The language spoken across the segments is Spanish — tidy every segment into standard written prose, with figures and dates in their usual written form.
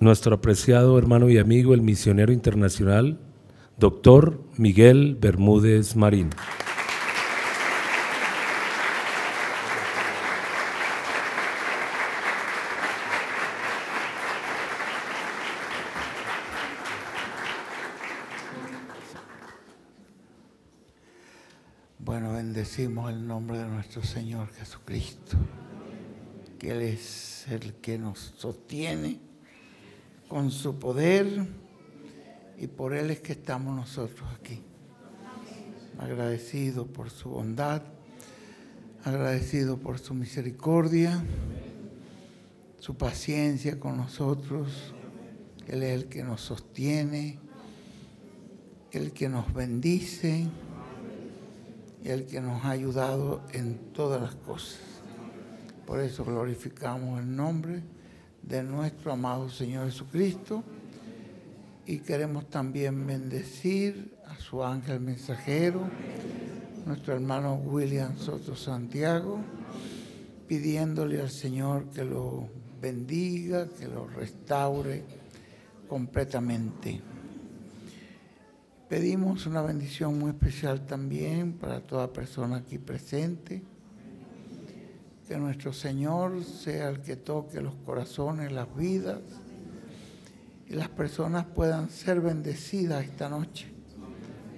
nuestro apreciado hermano y amigo, el misionero internacional, Dr. Miguel Bermúdez Marín. Bueno, bendecimos el nombre de nuestro Señor Jesucristo, que Él es el que nos sostiene con su poder y por Él es que estamos nosotros aquí. Agradecido por su bondad, agradecido por su misericordia, su paciencia con nosotros. Él es el que nos sostiene, el que nos bendice, y el que nos ha ayudado en todas las cosas. Por eso glorificamos el nombre de nuestro amado Señor Jesucristo y queremos también bendecir a su ángel mensajero, nuestro hermano William Soto Santiago, pidiéndole al Señor que lo bendiga, que lo restaure completamente. Pedimos una bendición muy especial también para toda persona aquí presente. Que nuestro Señor sea el que toque los corazones, las vidas, y las personas puedan ser bendecidas esta noche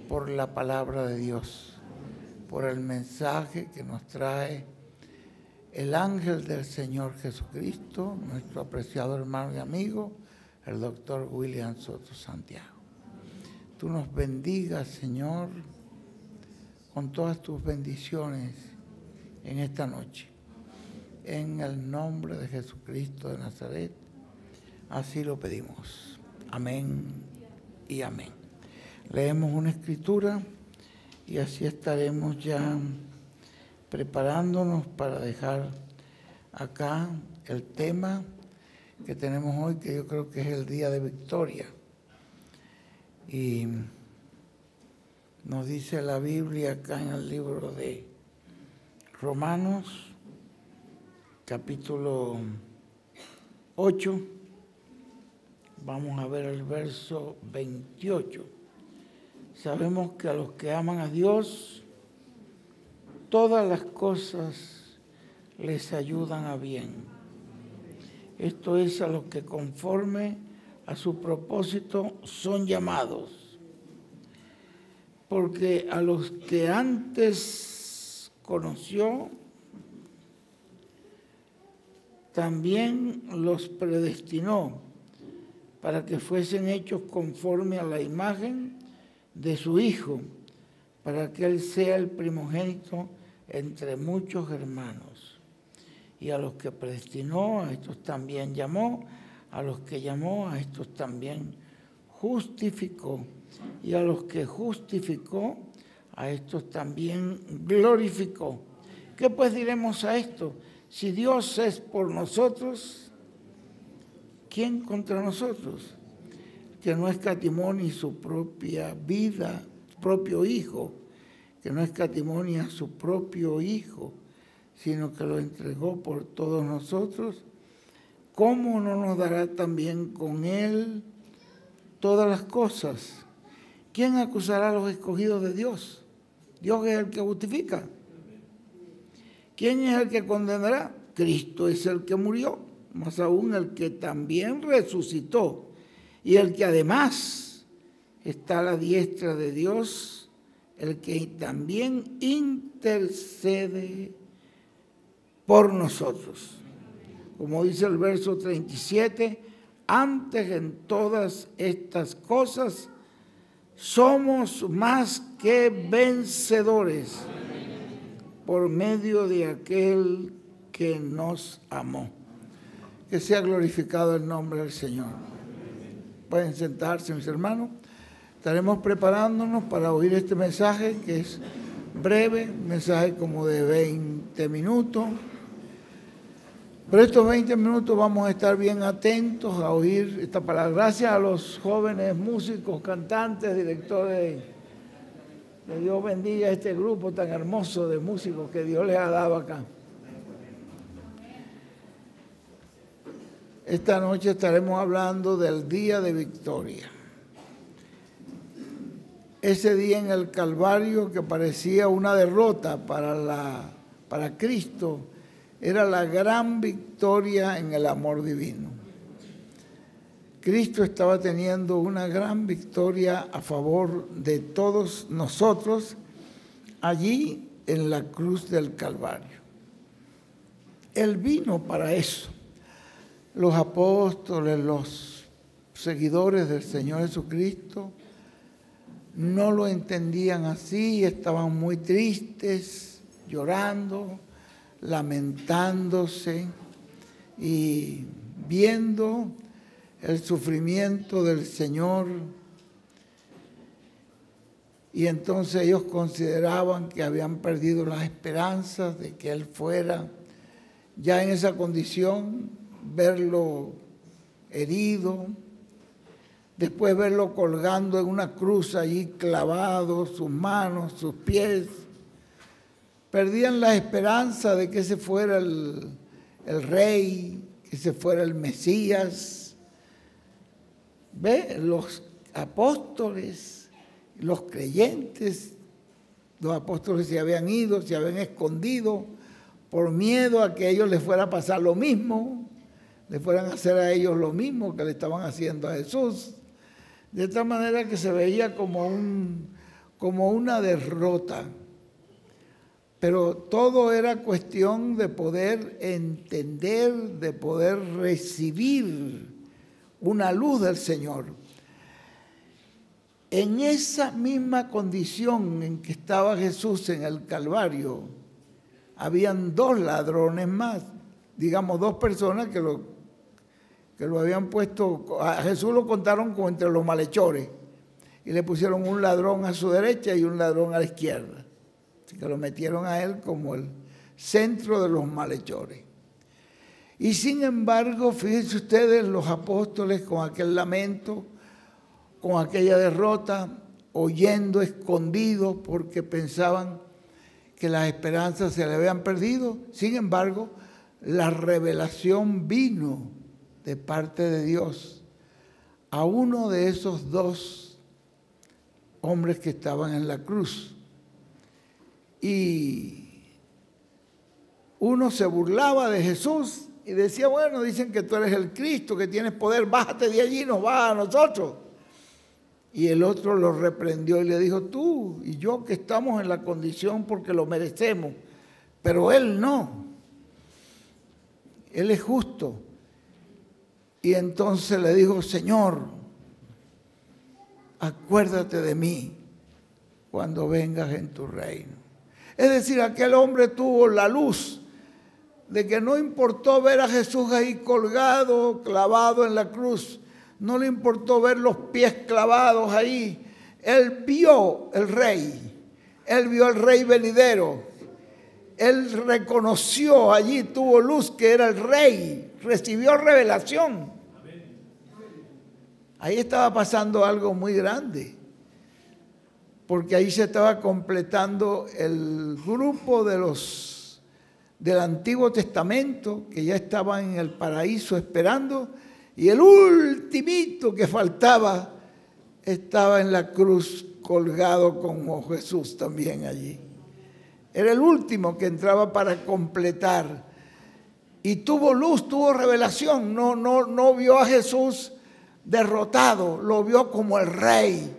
por la palabra de Dios, por el mensaje que nos trae el ángel del Señor Jesucristo, nuestro apreciado hermano y amigo, el doctor William Soto Santiago. Tú nos bendigas, Señor, con todas tus bendiciones en esta noche. En el nombre de Jesucristo de Nazaret, así lo pedimos. Amén y amén. Leemos una escritura y así estaremos ya preparándonos para dejar acá el tema que tenemos hoy, que yo creo que es el día de victoria. Y nos dice la Biblia acá en el libro de Romanos, capítulo 8, vamos a ver el verso 28. Sabemos que a los que aman a Dios, todas las cosas les ayudan a bien. Esto es a los que conforme a su propósito son llamados, porque a los que antes conoció, también los predestinó para que fuesen hechos conforme a la imagen de su Hijo, para que Él sea el primogénito entre muchos hermanos. Y a los que predestinó, a estos también llamó. A los que llamó, a estos también justificó. Y a los que justificó, a estos también glorificó. ¿Qué pues diremos a esto? Si Dios es por nosotros, ¿quién contra nosotros? Que no escatimó ni su propia vida, su propio Hijo, que no escatimó ni a su propio Hijo, sino que lo entregó por todos nosotros. ¿Cómo no nos dará también con Él todas las cosas? ¿Quién acusará a los escogidos de Dios? Dios es el que justifica. ¿Quién es el que condenará? Cristo es el que murió, más aún el que también resucitó y el que además está a la diestra de Dios, el que también intercede por nosotros. Como dice el verso 37, antes en todas estas cosas somos más que vencedores por medio de aquel que nos amó. Que sea glorificado el nombre del Señor. Pueden sentarse, mis hermanos. Estaremos preparándonos para oír este mensaje que es breve, un mensaje como de 20 minutos. Por estos 20 minutos vamos a estar bien atentos a oír esta palabra. Gracias a los jóvenes músicos, cantantes, directores. Que Dios bendiga a este grupo tan hermoso de músicos que Dios les ha dado acá. Esta noche estaremos hablando del día de victoria. Ese día en el Calvario que parecía una derrota para Cristo, era la gran victoria en el amor divino. Cristo estaba teniendo una gran victoria a favor de todos nosotros allí en la cruz del Calvario. Él vino para eso. Los apóstoles, los seguidores del Señor Jesucristo, no lo entendían así, estaban muy tristes, llorando, lamentándose y viendo el sufrimiento del Señor. Y entonces ellos consideraban que habían perdido las esperanzas de que Él fuera ya en esa condición, verlo herido, después verlo colgando en una cruz allí clavado, sus manos, sus pies. Perdían la esperanza de que ese fuera el rey, que ese fuera el Mesías. ¿Ve? Los apóstoles, los creyentes, los apóstoles se habían ido, se habían escondido por miedo a que a ellos les fuera a pasar lo mismo, le fueran a hacer a ellos lo mismo que le estaban haciendo a Jesús. De tal manera que se veía como una derrota. Pero todo era cuestión de poder entender, de poder recibir una luz del Señor. En esa misma condición en que estaba Jesús en el Calvario, habían dos ladrones más, digamos dos personas que lo habían puesto, a Jesús lo contaron como entre los malhechores y le pusieron un ladrón a su derecha y un ladrón a la izquierda. Así que lo metieron a él como el centro de los malhechores. Y sin embargo, fíjense ustedes, los apóstoles con aquel lamento, con aquella derrota, oyendo escondidos porque pensaban que las esperanzas se le habían perdido. Sin embargo, la revelación vino de parte de Dios a uno de esos dos hombres que estaban en la cruz. Y uno se burlaba de Jesús y decía, bueno, dicen que tú eres el Cristo, que tienes poder, bájate de allí, nos vas a nosotros. Y el otro lo reprendió y le dijo, tú y yo que estamos en la condición porque lo merecemos, pero él no. Él es justo. Y entonces le dijo, Señor, acuérdate de mí cuando vengas en tu reino. Es decir, aquel hombre tuvo la luz de que no importó ver a Jesús ahí colgado, clavado en la cruz. No le importó ver los pies clavados ahí. Él vio el rey. Él vio al rey venidero. Él reconoció allí, tuvo luz que era el rey. Recibió revelación. Ahí estaba pasando algo muy grande. Porque ahí se estaba completando el grupo del Antiguo Testamento que ya estaban en el paraíso esperando. Y el ultimito que faltaba estaba en la cruz colgado como Jesús también allí. Era el último que entraba para completar. Y tuvo luz, tuvo revelación. No vio a Jesús derrotado, lo vio como el rey.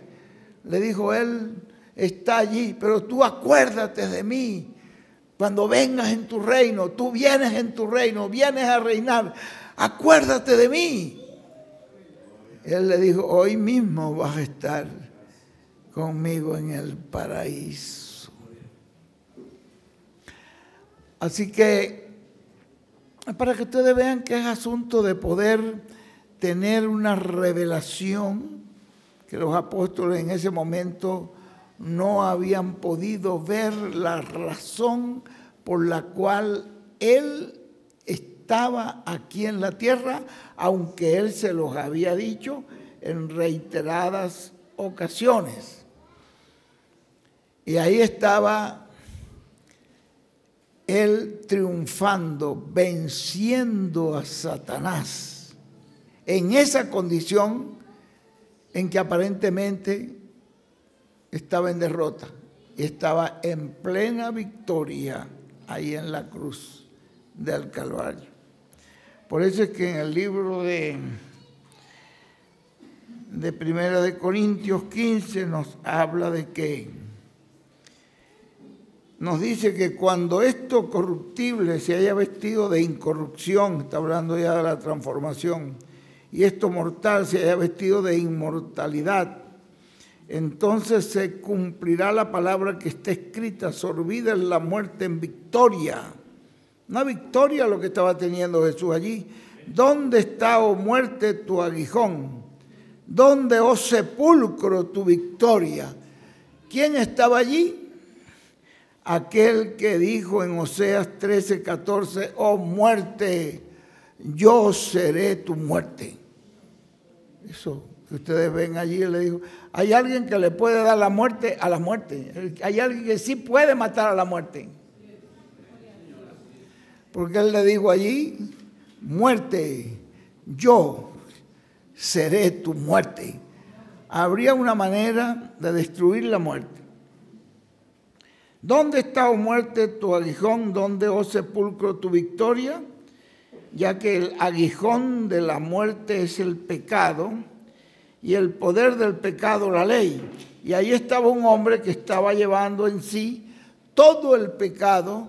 Le dijo, Él está allí, pero tú acuérdate de mí. Cuando vengas en tu reino, tú vienes en tu reino, vienes a reinar. Acuérdate de mí. Él le dijo, hoy mismo vas a estar conmigo en el paraíso. Así que, para que ustedes vean que es asunto de poder tener una revelación que los apóstoles en ese momento no habían podido ver la razón por la cual Él estaba aquí en la tierra, aunque Él se los había dicho en reiteradas ocasiones. Y ahí estaba Él triunfando, venciendo a Satanás. en esa condición en que aparentemente estaba en derrota y estaba en plena victoria ahí en la cruz del Calvario. Por eso es que en el libro de Primera de Corintios 15 nos habla de que nos dice que cuando esto corruptible se haya vestido de incorrupción, está hablando ya de la transformación, y esto mortal se haya vestido de inmortalidad, entonces se cumplirá la palabra que está escrita: sorbida es la muerte en victoria. Una victoria lo que estaba teniendo Jesús allí. ¿Dónde está, oh muerte, tu aguijón? ¿Dónde, oh sepulcro, tu victoria? ¿Quién estaba allí? Aquel que dijo en Oseas 13:14, oh muerte, yo seré tu muerte. Eso que ustedes ven allí, le dijo, hay alguien que le puede dar la muerte a la muerte. Hay alguien que sí puede matar a la muerte. Porque él le dijo allí, muerte, yo seré tu muerte. Habría una manera de destruir la muerte. ¿Dónde está, oh muerte, tu aguijón? ¿Dónde, oh sepulcro, tu victoria? Ya que el aguijón de la muerte es el pecado y el poder del pecado la ley. Y ahí estaba un hombre que estaba llevando en sí todo el pecado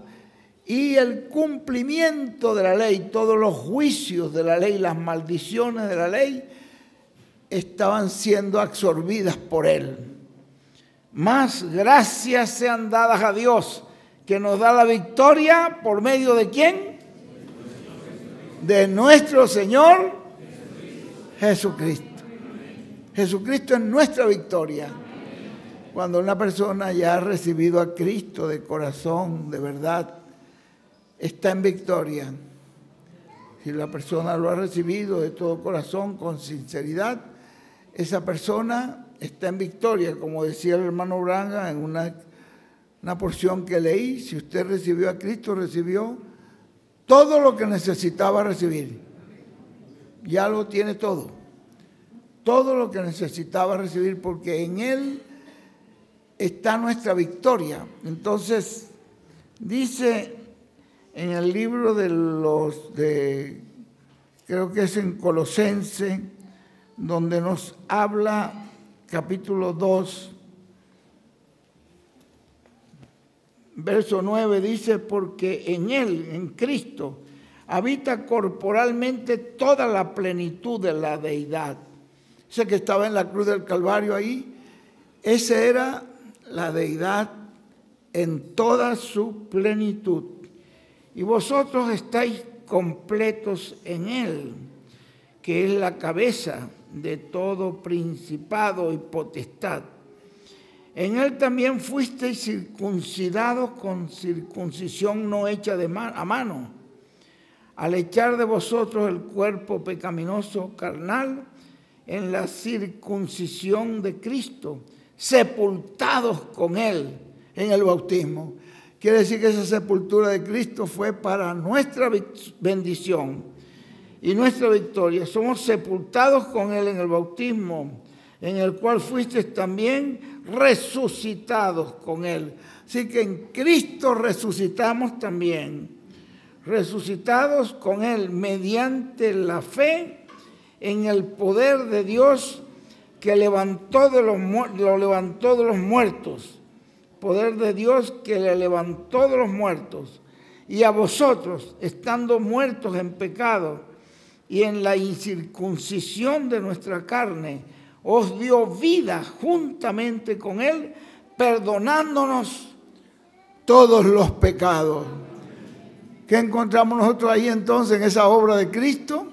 y el cumplimiento de la ley, todos los juicios de la ley, las maldiciones de la ley, estaban siendo absorbidas por él. Más gracias sean dadas a Dios, que nos da la victoria por medio de ¿quién? De nuestro Señor Jesucristo. Jesucristo es nuestra victoria. Cuando una persona ya ha recibido a Cristo de corazón, de verdad, está en victoria. Si la persona lo ha recibido de todo corazón, con sinceridad, esa persona está en victoria. Como decía el hermano Branga en una porción que leí, si usted recibió a Cristo, recibió todo lo que necesitaba recibir. Ya lo tiene todo. Todo lo que necesitaba recibir, porque en Él está nuestra victoria. Entonces, dice en el libro creo que es en Colosense, donde nos habla, capítulo 2, verso 9, dice, porque en Él, en Cristo, habita corporalmente toda la plenitud de la deidad. Ese que estaba en la cruz del Calvario ahí, esa era la deidad en toda su plenitud. Y vosotros estáis completos en Él, que es la cabeza de todo principado y potestad. En Él también fuisteis circuncidados con circuncisión no hecha a mano, al echar de vosotros el cuerpo pecaminoso carnal en la circuncisión de Cristo, sepultados con Él en el bautismo. Quiere decir que esa sepultura de Cristo fue para nuestra bendición y nuestra victoria. Somos sepultados con Él en el bautismo, en el cual fuisteis también resucitados con Él. Así que en Cristo resucitamos también, resucitados con Él mediante la fe en el poder de Dios que lo levantó de los muertos. Poder de Dios que le levantó de los muertos. Y a vosotros, estando muertos en pecado y en la incircuncisión de nuestra carne, os dio vida juntamente con Él, perdonándonos todos los pecados. ¿Qué encontramos nosotros ahí entonces en esa obra de Cristo?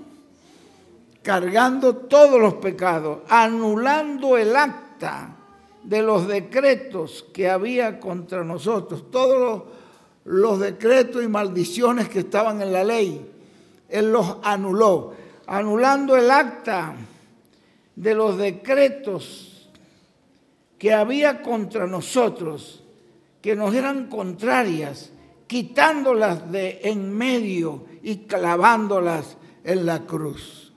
Cargando todos los pecados, anulando el acta de los decretos que había contra nosotros, todos los decretos y maldiciones que estaban en la ley, Él los anuló, anulando el acta de los decretos que había contra nosotros, que nos eran contrarias, quitándolas de en medio y clavándolas en la cruz.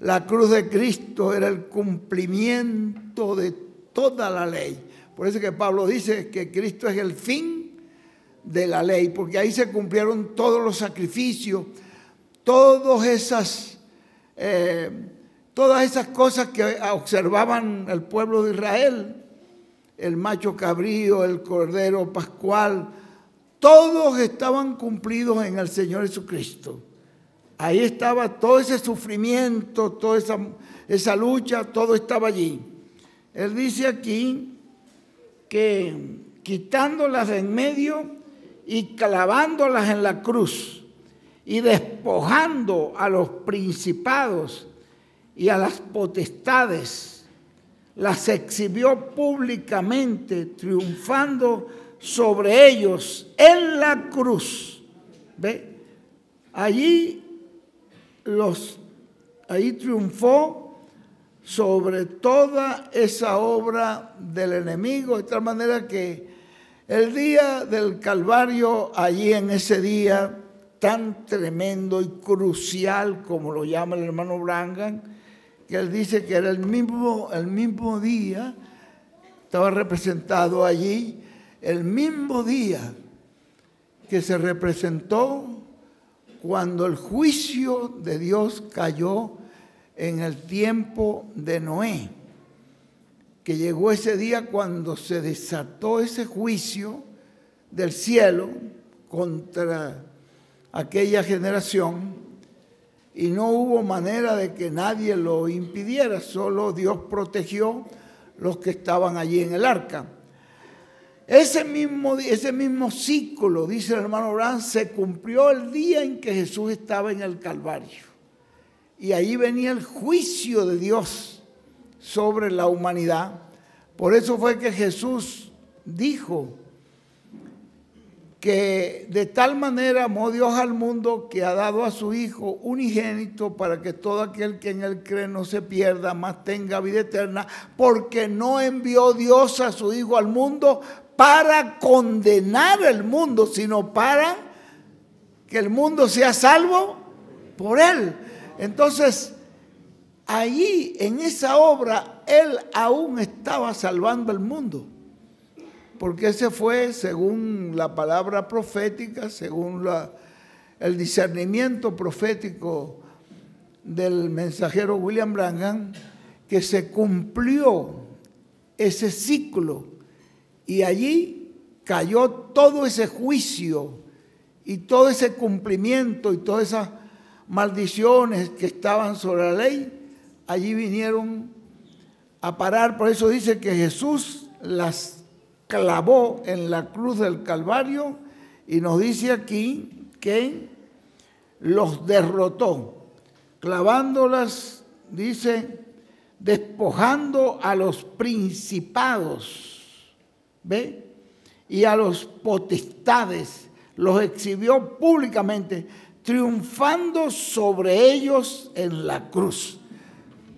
La cruz de Cristo era el cumplimiento de toda la ley. Por eso que Pablo dice que Cristo es el fin de la ley, porque ahí se cumplieron todos los sacrificios, todas esas cosas que observaban el pueblo de Israel, el macho cabrío, el cordero pascual, todos estaban cumplidos en el Señor Jesucristo. Ahí estaba todo ese sufrimiento, toda esa lucha, todo estaba allí. Él dice aquí que quitándolas de en medio y clavándolas en la cruz y despojando a los principados y a las potestades, las exhibió públicamente, triunfando sobre ellos en la cruz. ¿Ve? Allí triunfó sobre toda esa obra del enemigo, de tal manera que el día del Calvario, allí en ese día tan tremendo y crucial, como lo llama el hermano Branham, que él dice que era el mismo día, estaba representado allí, el mismo día que se representó cuando el juicio de Dios cayó en el tiempo de Noé, que llegó ese día cuando se desató ese juicio del cielo contra aquella generación y no hubo manera de que nadie lo impidiera, solo Dios protegió los que estaban allí en el arca. Ese mismo ciclo, dice el hermano Branham, se cumplió el día en que Jesús estaba en el Calvario. Y ahí venía el juicio de Dios sobre la humanidad. Por eso fue que Jesús dijo que de tal manera amó Dios al mundo que ha dado a su Hijo unigénito para que todo aquel que en él cree no se pierda, mas tenga vida eterna, porque no envió Dios a su Hijo al mundo para condenar el mundo, sino para que el mundo sea salvo por él. Entonces, allí en esa obra, él aún estaba salvando el mundo. Porque ese fue, según la palabra profética, según el discernimiento profético del mensajero William Branham, que se cumplió ese ciclo y allí cayó todo ese juicio y todo ese cumplimiento y todas esas maldiciones que estaban sobre la ley, allí vinieron a parar. Por eso dice que Jesús las clavó en la cruz del Calvario y nos dice aquí que los derrotó, clavándolas, dice, despojando a los principados, ¿ve? Y a los potestades, los exhibió públicamente, triunfando sobre ellos en la cruz.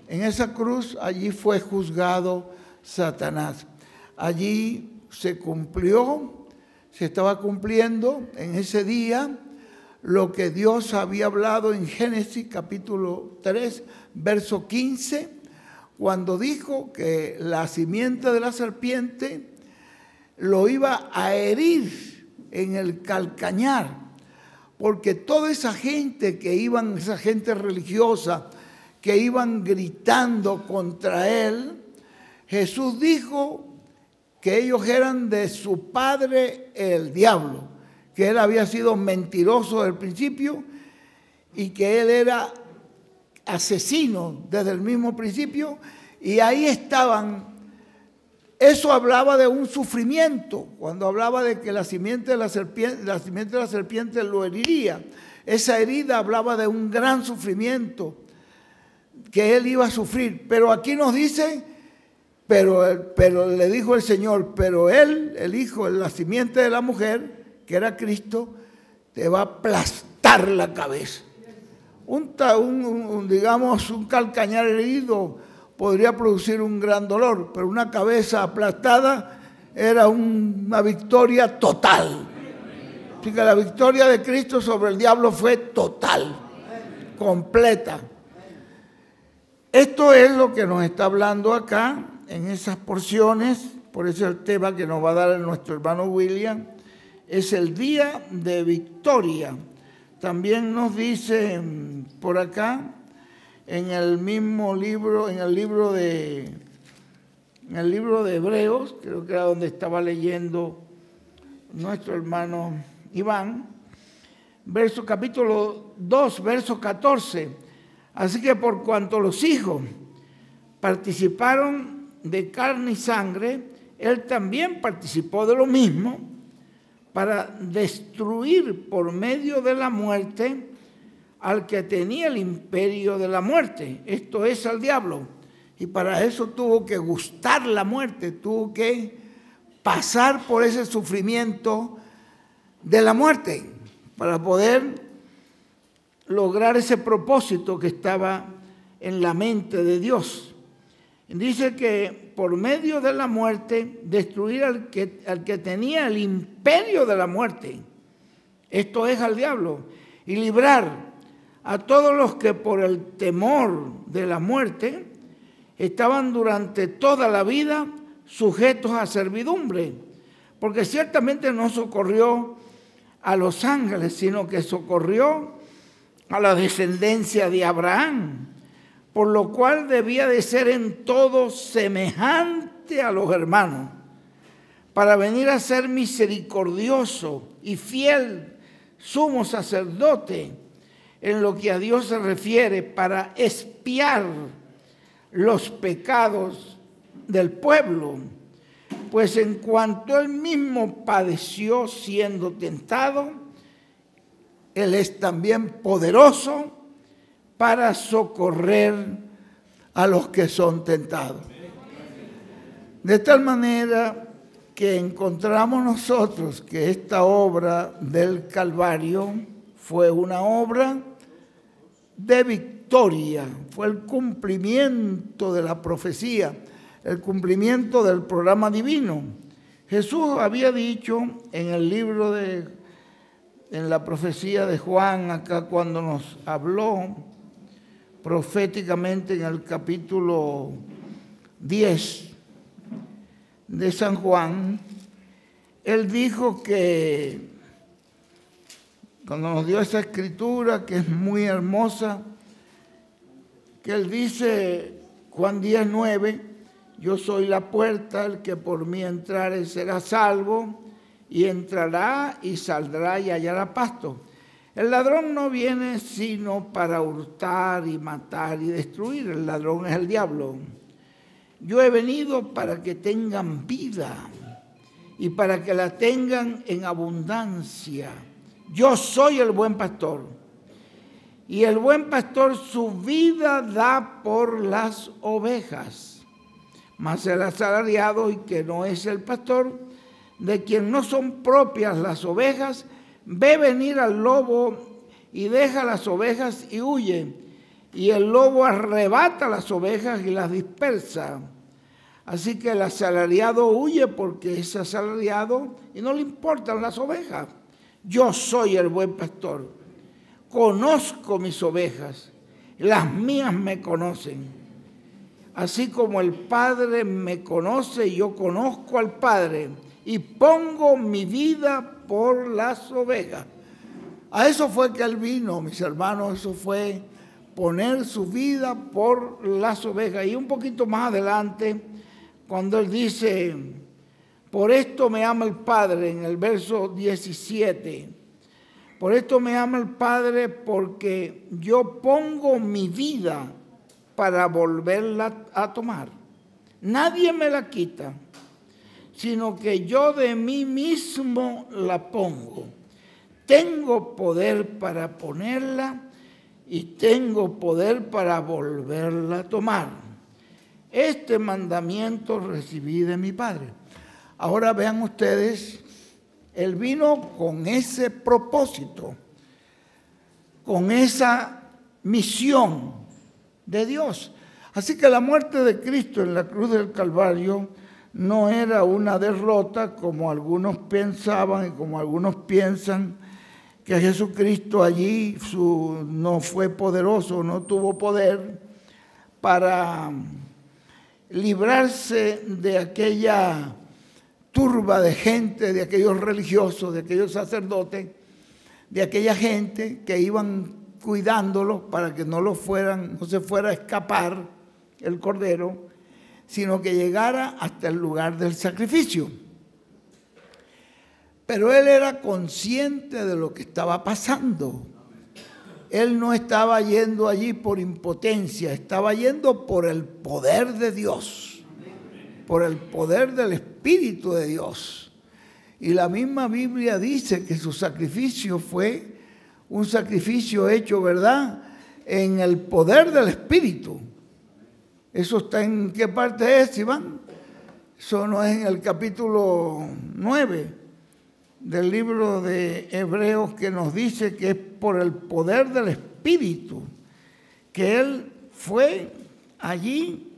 En esa cruz, allí fue juzgado Satanás. Allí se cumplió, se estaba cumpliendo en ese día lo que Dios había hablado en Génesis capítulo 3, verso 15, cuando dijo que la simiente de la serpiente lo iba a herir en el calcañar, porque toda esa gente esa gente religiosa, que iban gritando contra él, Jesús dijo que ellos eran de su padre el diablo, que él había sido mentiroso desde el principio y que él era asesino desde el mismo principio, y ahí estaban. Eso hablaba de un sufrimiento, cuando hablaba de que la simiente de la serpiente lo heriría. Esa herida hablaba de un gran sufrimiento que él iba a sufrir. Pero aquí nos dice, pero le dijo el Señor, pero él, el hijo, la simiente de la mujer, que era Cristo, te va a aplastar la cabeza. Digamos, un calcañar herido podría producir un gran dolor, pero una cabeza aplastada era una victoria total. Así que la victoria de Cristo sobre el diablo fue total, completa. Esto es lo que nos está hablando acá en esas porciones. Por eso el tema que nos va a dar nuestro hermano William es el día de victoria. También nos dice por acá, en el mismo libro, en el libro de Hebreos, creo que era donde estaba leyendo nuestro hermano Iván, capítulo 2, verso 14. Así que por cuanto los hijos participaron de carne y sangre, él también participó de lo mismo para destruir por medio de la muerte al que tenía el imperio de la muerte, esto es al diablo. Y para eso tuvo que gustar la muerte, tuvo que pasar por ese sufrimiento de la muerte para poder lograr ese propósito que estaba en la mente de Dios. Dice que por medio de la muerte destruir al que tenía el imperio de la muerte, esto es al diablo, y librar a todos los que por el temor de la muerte estaban durante toda la vida sujetos a servidumbre, porque ciertamente no socorrió a los ángeles, sino que socorrió a la descendencia de Abraham, por lo cual debía de ser en todo semejante a los hermanos, para venir a ser misericordioso y fiel sumo sacerdote en lo que a Dios se refiere, para expiar los pecados del pueblo. Pues en cuanto él mismo padeció siendo tentado, él es también poderoso para socorrer a los que son tentados. De tal manera que encontramos nosotros que esta obra del Calvario fue una obra de victoria, fue el cumplimiento de la profecía, el cumplimiento del programa divino. Jesús había dicho en la profecía de Juan, acá cuando nos habló proféticamente en el capítulo 10 de San Juan, él dijo que cuando nos dio esa escritura que es muy hermosa, que él dice, Juan 10:9, yo soy la puerta, el que por mí entrare será salvo, y entrará y saldrá y hallará pasto. El ladrón no viene sino para hurtar y matar y destruir. El ladrón es el diablo. Yo he venido para que tengan vida y para que la tengan en abundancia. Yo soy el buen pastor. Y el buen pastor su vida da por las ovejas. Mas el asalariado, y que no es el pastor, de quien no son propias las ovejas, ve venir al lobo y deja las ovejas y huye. Y el lobo arrebata las ovejas y las dispersa. Así que el asalariado huye porque es asalariado y no le importan las ovejas. Yo soy el buen pastor. Conozco mis ovejas. Las mías me conocen. Así como el Padre me conoce, yo conozco al Padre y pongo mi vida por las ovejas. A eso fue que él vino, mis hermanos, eso fue poner su vida por las ovejas. Y un poquito más adelante, cuando él dice, por esto me ama el Padre, en el verso 17, por esto me ama el Padre porque yo pongo mi vida para volverla a tomar. Nadie me la quita, sino que yo de mí mismo la pongo. Tengo poder para ponerla y tengo poder para volverla a tomar. Este mandamiento recibí de mi Padre. Ahora vean ustedes, él vino con ese propósito, con esa misión de Dios. Así que la muerte de Cristo en la cruz del Calvario no era una derrota como algunos pensaban y como algunos piensan, que Jesucristo allí no fue poderoso, no tuvo poder para librarse de aquella turba de gente, de aquellos religiosos, de aquellos sacerdotes, de aquella gente que iban cuidándolos para que no se fuera a escapar el cordero, sino que llegara hasta el lugar del sacrificio. Pero él era consciente de lo que estaba pasando. Él no estaba yendo allí por impotencia, estaba yendo por el poder de Dios, por el poder del Espíritu de Dios. Y la misma Biblia dice que su sacrificio fue un sacrificio hecho, ¿verdad?, en el poder del Espíritu. ¿Eso está en qué parte es, Iván? Eso no es en el capítulo 9 del libro de Hebreos, que nos dice que es por el poder del Espíritu que él fue allí,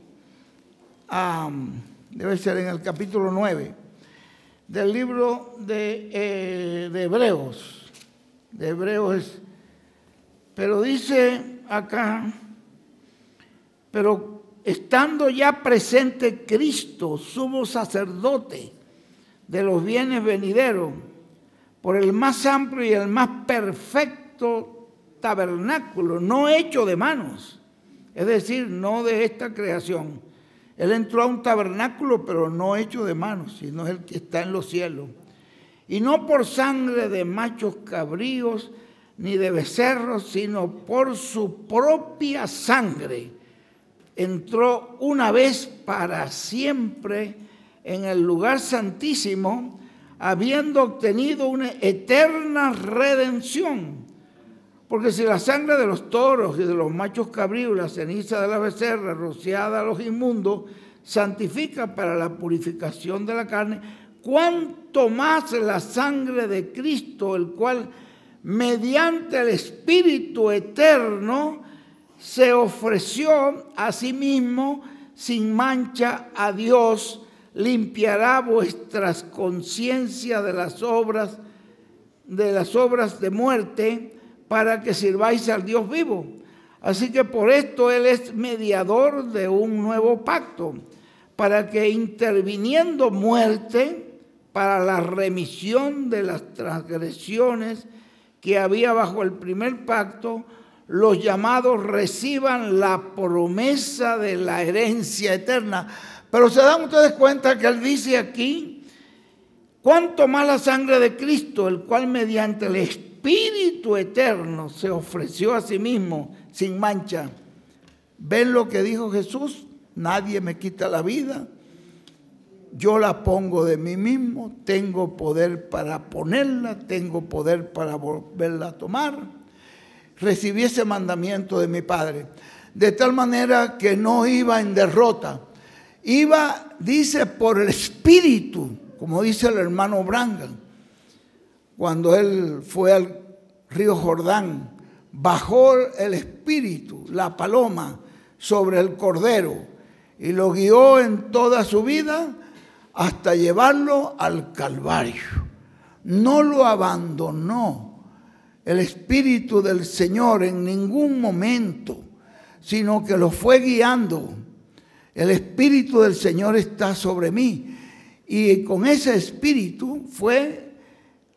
debe ser en el capítulo 9 del libro de Hebreos. De Hebreos, pero dice acá, pero estando ya presente Cristo, sumo sacerdote de los bienes venideros, por el más amplio y el más perfecto tabernáculo, no hecho de manos, es decir, no de esta creación. Él entró a un tabernáculo, pero no hecho de manos, sino el que está en los cielos. Y no por sangre de machos cabríos ni de becerros, sino por su propia sangre. Entró una vez para siempre en el lugar santísimo, habiendo obtenido una eterna redención. Porque si la sangre de los toros y de los machos cabríos, la ceniza de la becerra rociada a los inmundos, santifica para la purificación de la carne, cuánto más la sangre de Cristo, el cual mediante el Espíritu eterno se ofreció a sí mismo sin mancha a Dios, limpiará vuestras conciencias de las obras de muerte, para que sirváis al Dios vivo. Así que por esto Él es mediador de un nuevo pacto, para que interviniendo muerte para la remisión de las transgresiones que había bajo el primer pacto, los llamados reciban la promesa de la herencia eterna. Pero se dan ustedes cuenta que él dice aquí, cuánto más la sangre de Cristo, el cual mediante el Espíritu eterno se ofreció a sí mismo sin mancha. ¿Ven lo que dijo Jesús? Nadie me quita la vida, yo la pongo de mí mismo, tengo poder para ponerla, tengo poder para volverla a tomar. Recibí ese mandamiento de mi Padre, de tal manera que no iba en derrota, iba, dice, por el Espíritu, como dice el hermano Branham, cuando él fue al río Jordán, bajó el Espíritu, la paloma, sobre el Cordero, y lo guió en toda su vida hasta llevarlo al Calvario. No lo abandonó el Espíritu del Señor en ningún momento, sino que lo fue guiando. El Espíritu del Señor está sobre mí. Y con ese Espíritu fue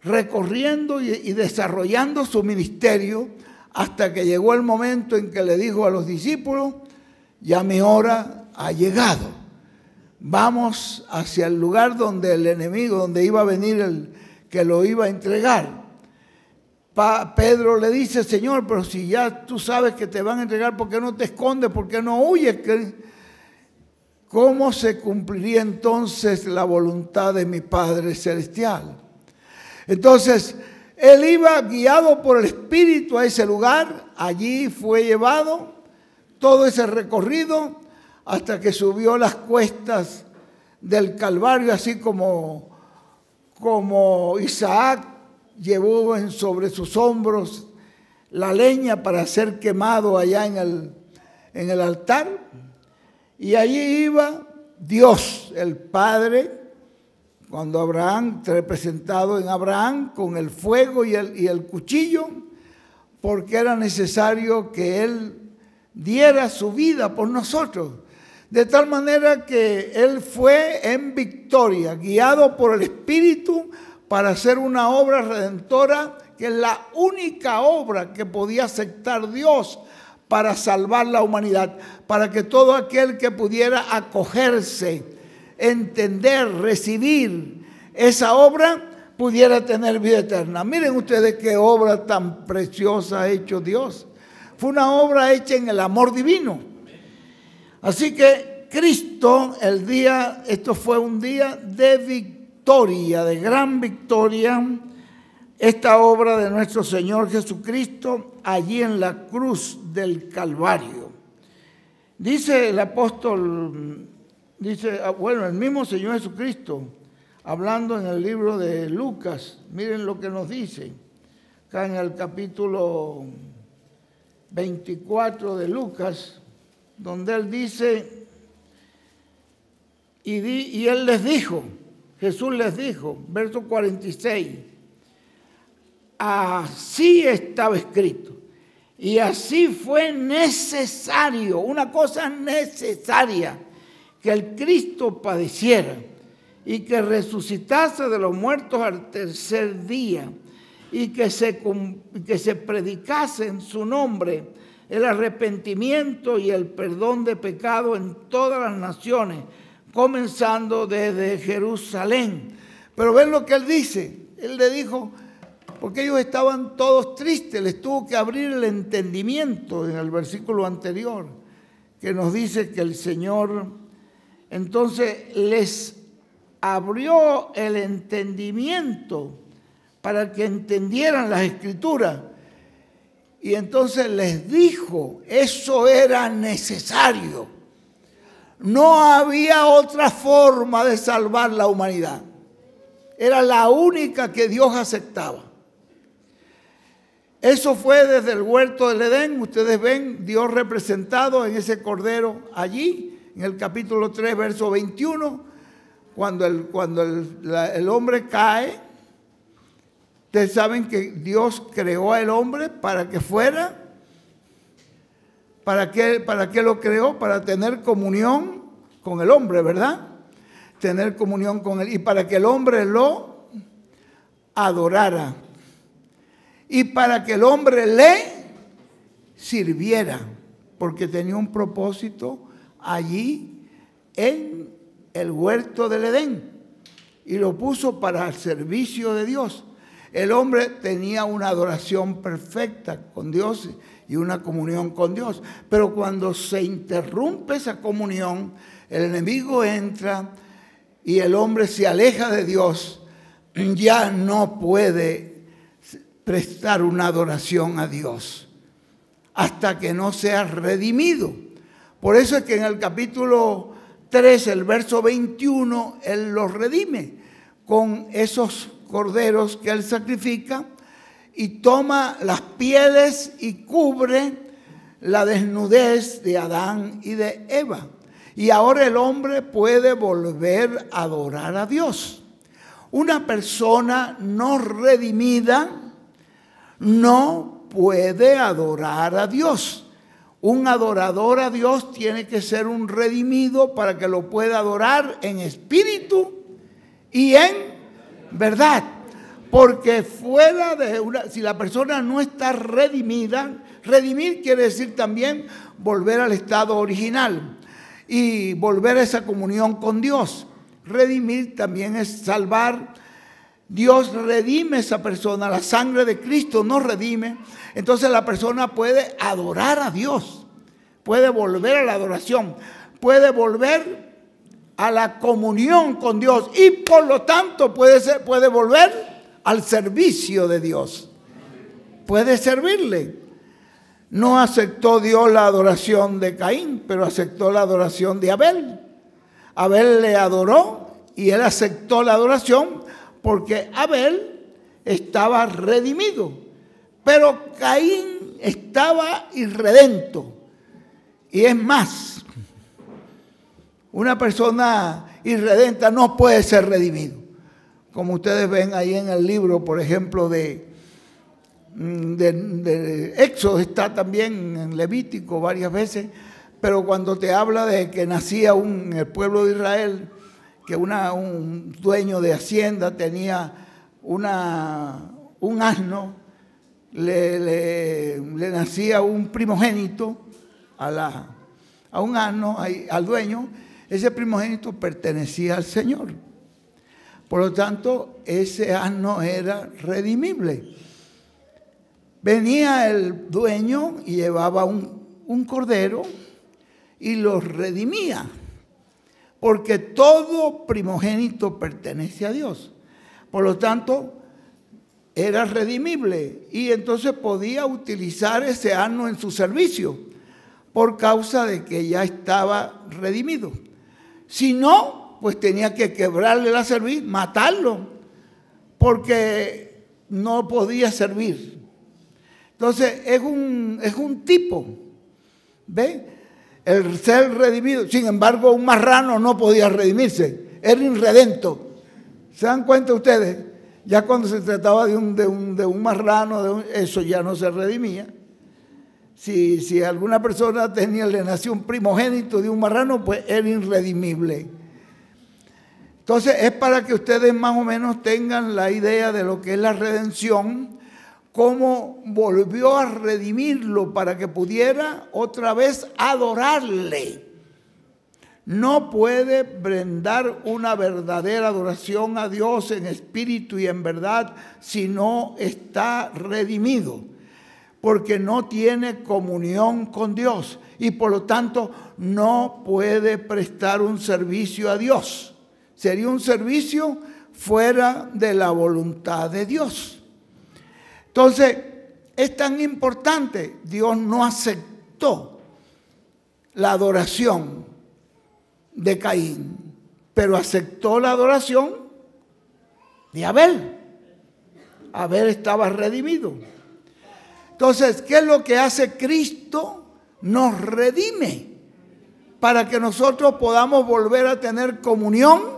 recorriendo y desarrollando su ministerio hasta que llegó el momento en que le dijo a los discípulos, ya mi hora ha llegado. Vamos hacia el lugar donde el enemigo, donde iba a venir el que lo iba a entregar. Pedro le dice, Señor, pero si ya tú sabes que te van a entregar, ¿por qué no te escondes? ¿Por qué no huyes? ¿Cómo se cumpliría entonces la voluntad de mi Padre Celestial? Entonces, él iba guiado por el Espíritu a ese lugar, allí fue llevado todo ese recorrido hasta que subió las cuestas del Calvario, así como Isaac llevó sobre sus hombros la leña para ser quemado allá en el altar. Y allí iba Dios, el Padre, cuando Abraham, representado en Abraham, con el fuego y el cuchillo, porque era necesario que él diera su vida por nosotros. De tal manera que Él fue en victoria, guiado por el Espíritu para hacer una obra redentora, que es la única obra que podía aceptar Dios para salvar la humanidad, para que todo aquel que pudiera acogerse, entender, recibir esa obra, pudiera tener vida eterna. Miren ustedes qué obra tan preciosa ha hecho Dios. Fue una obra hecha en el amor divino. Así que Cristo, esto fue un día de victoria, de gran victoria, esta obra de nuestro Señor Jesucristo allí en la cruz del Calvario. Dice el apóstol, el mismo Señor Jesucristo, hablando en el libro de Lucas, miren lo que nos dice, acá en el capítulo 24 de Lucas, donde Él dice, y Él les dijo, Jesús les dijo, verso 46, así estaba escrito, y así fue necesario, una cosa necesaria, que el Cristo padeciera y que resucitase de los muertos al tercer día, y que se predicase en su nombre el arrepentimiento y el perdón de pecado en todas las naciones, comenzando desde Jerusalén. Pero ven lo que Él dice. Él le dijo, porque ellos estaban todos tristes, les tuvo que abrir el entendimiento en el versículo anterior, que nos dice que el Señor entonces les abrió el entendimiento para que entendieran las Escrituras. Y entonces les dijo, eso era necesario. No había otra forma de salvar la humanidad. Era la única que Dios aceptaba. Eso fue desde el huerto del Edén. Ustedes ven Dios representado en ese cordero allí, en el capítulo 3, verso 21, cuando el hombre cae. Ustedes saben que Dios creó al hombre para que fuera. ¿Para qué lo creó? Para tener comunión con el hombre, ¿verdad? Tener comunión con él. Y para que el hombre lo adorara. Y para que el hombre le sirviera. Porque tenía un propósito allí en el huerto del Edén. Y lo puso para el servicio de Dios. El hombre tenía una adoración perfecta con Dios y una comunión con Dios. Pero cuando se interrumpe esa comunión, el enemigo entra y el hombre se aleja de Dios, ya no puede prestar una adoración a Dios hasta que no sea redimido. Por eso es que en el capítulo 3, el verso 21, Él los redime con esos corderos que Él sacrifica y toma las pieles y cubre la desnudez de Adán y de Eva. Y ahora el hombre puede volver a adorar a Dios. Una persona no redimida no puede adorar a Dios. Un adorador a Dios tiene que ser un redimido para que lo pueda adorar en espíritu y en verdad. Porque si la persona no está redimida, redimir quiere decir también volver al estado original y volver a esa comunión con Dios. Redimir también es salvar. Dios redime a esa persona, la sangre de Cristo nos redime. Entonces la persona puede adorar a Dios, puede volver a la adoración, puede volver a la comunión con Dios y por lo tanto puede volver al servicio de Dios. Puede servirle. No aceptó Dios la adoración de Caín, pero aceptó la adoración de Abel. Abel le adoró y él aceptó la adoración porque Abel estaba redimido, pero Caín estaba irredento. Y es más, una persona irredenta no puede ser redimido. Como ustedes ven ahí en el libro, por ejemplo, de de Éxodo, está también en Levítico varias veces, pero cuando te habla de que nacía en el pueblo de Israel, que un dueño de hacienda tenía un asno, le nacía un primogénito a un asno, al dueño, ese primogénito pertenecía al Señor. Por lo tanto, ese asno era redimible. Venía el dueño y llevaba un cordero y lo redimía, porque todo primogénito pertenece a Dios. Por lo tanto, era redimible y entonces podía utilizar ese asno en su servicio por causa de que ya estaba redimido. Si no, pues tenía que quebrarle la cerviz, matarlo, porque no podía servir. Entonces es un tipo, ¿ve? El ser redimido. Sin embargo, un marrano no podía redimirse, era irredento. ¿Se dan cuenta ustedes? Ya cuando se trataba de un marrano, eso ya no se redimía. Si alguna persona le nació un primogénito de un marrano, pues era irredimible. Entonces es para que ustedes más o menos tengan la idea de lo que es la redención, cómo volvió a redimirlo para que pudiera otra vez adorarle. No puede brindar una verdadera adoración a Dios en espíritu y en verdad si no está redimido, porque no tiene comunión con Dios y por lo tanto no puede prestar un servicio a Dios. Sería un servicio fuera de la voluntad de Dios. Entonces, es tan importante, Dios no aceptó la adoración de Caín, pero aceptó la adoración de Abel. Abel estaba redimido. Entonces, ¿qué es lo que hace Cristo? Nos redime para que nosotros podamos volver a tener comunión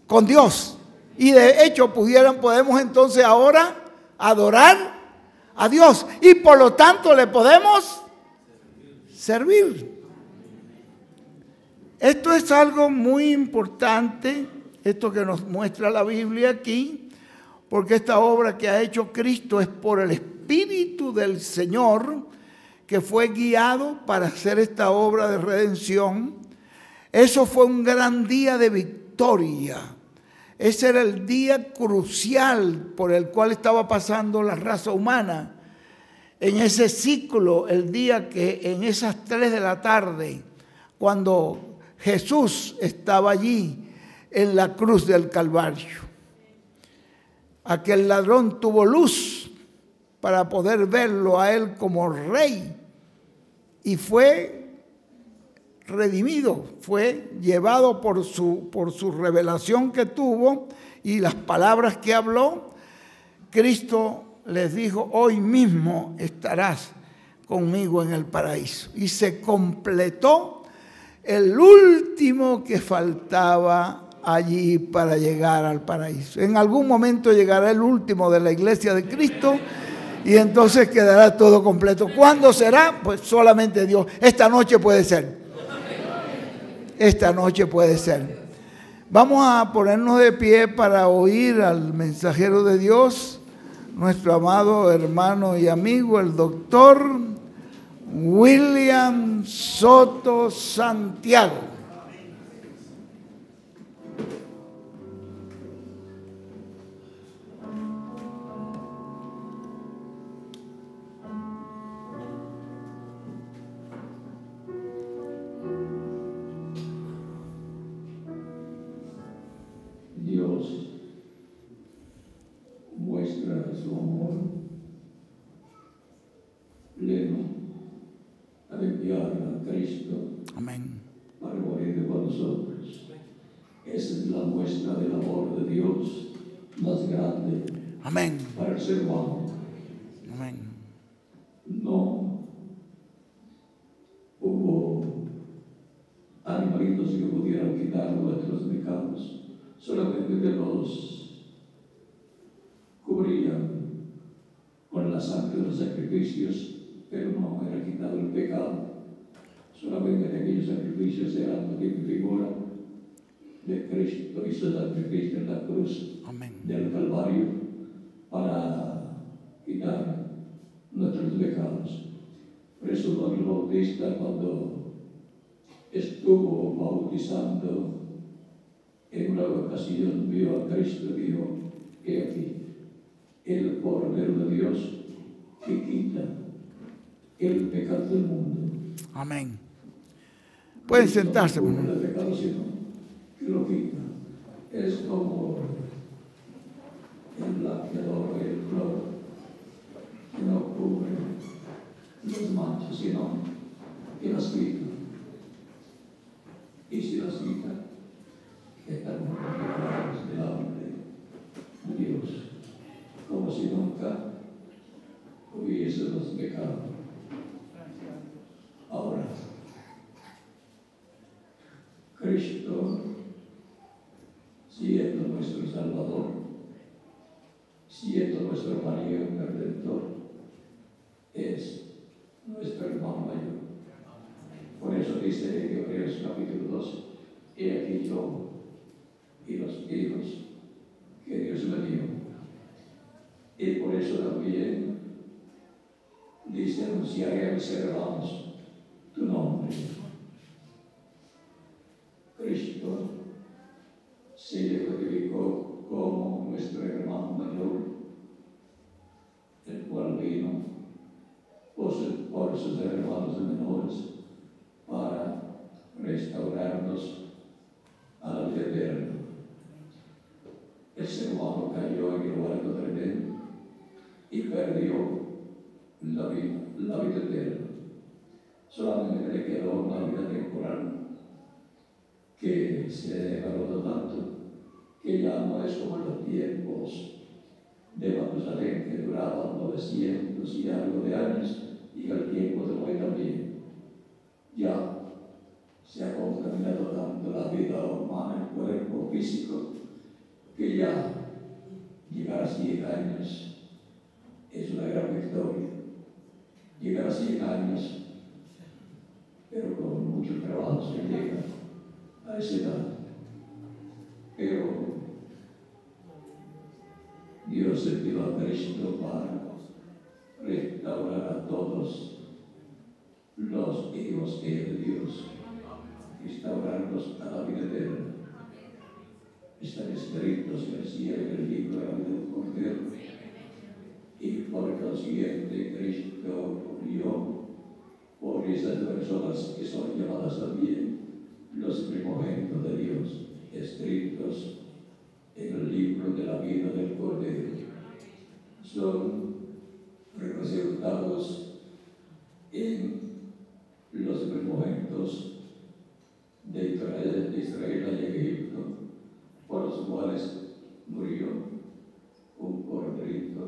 con Dios. Y de hecho, podemos entonces ahora adorar a Dios y por lo tanto le podemos servir. Esto es algo muy importante, esto que nos muestra la Biblia aquí, porque esta obra que ha hecho Cristo es por el Espíritu del Señor que fue guiado para hacer esta obra de redención. Eso fue un gran día de victoria. Ese era el día crucial por el cual estaba pasando la raza humana. En ese ciclo, el día que en esas 3 de la tarde, cuando Jesús estaba allí en la cruz del Calvario, aquel ladrón tuvo luz para poder verlo a él como rey y fue redimido, fue llevado por su revelación que tuvo y las palabras que habló. Cristo les dijo: hoy mismo estarás conmigo en el paraíso. Y se completó el último que faltaba allí para llegar al paraíso. En algún momento llegará el último de la iglesia de Cristo y entonces quedará todo completo. ¿Cuándo será? Pues solamente Dios. Esta noche puede ser. Esta noche puede ser. Vamos a ponernos de pie para oír al mensajero de Dios, nuestro amado hermano y amigo, el doctor William Soto Santiago. Dios muestra su amor pleno al enviar a Cristo. Amén. Para morir por nosotros. Esa es la muestra del amor de Dios más grande. Amén. Para el ser humano. Amén. No hubo animalitos que pudieran quitar nuestros pecados. Solamente que nos cubrían con la sangre de los sacrificios, pero no era quitado el pecado. Solamente aquellos sacrificios eran lo que figura de Cristo hizo sacrificio en la cruz del Calvario para quitar nuestros pecados. Por eso Juan el Bautista, cuando estuvo bautizando en una ocasión, vio a Cristo y dijo: he aquí el Cordero de Dios que quita el pecado del mundo. Amén. Pueden sentarse. No el pecado, sino que lo quita. Es como el blanqueador y el cloro, que no cubre las manchas, sino que las quita. Y si las quita, estamos preparados delante de Dios, como si nunca hubiésemos pecado. Ahora, Cristo, siendo nuestro Salvador, siendo nuestro María Redentor, es nuestro hermano mayor. Por eso dice en Hebreos capítulo 2: he aquí yo y los hijos que Dios me dio. Y por eso también dice: anunciaré a mis hermanos tu nombre. Cristo se le codificó como nuestro hermano mayor, el cual vino por sus hermanos menores para restaurarnos a la vida eterna. El ser humano cayó en el huerto de Edén y perdió la vida eterna. Solamente le quedó una vida temporal que se desbarató tanto que ya no es como en los tiempos de Matusalén, que duraban 900 y algo de años, y el tiempo de hoy también. Ya se ha contaminado tanto la vida humana, el cuerpo físico, que ya llegar a 100 años es una gran victoria. Llegar a 100 años, pero con mucho trabajo se llega a esa edad. Pero Dios envió a Cristo para restaurar a todos los hijos de Dios, restaurarlos a la vida eterna. Están escritos en el cielo, en el libro de la vida del Cordero, y por consiguiente Cristo murió por esas personas que son llamadas también los primogénitos de Dios, escritos en el libro de la vida del Cordero. Son representados en los primogénitos de Israel y Egipto, por los cuales murió un corderito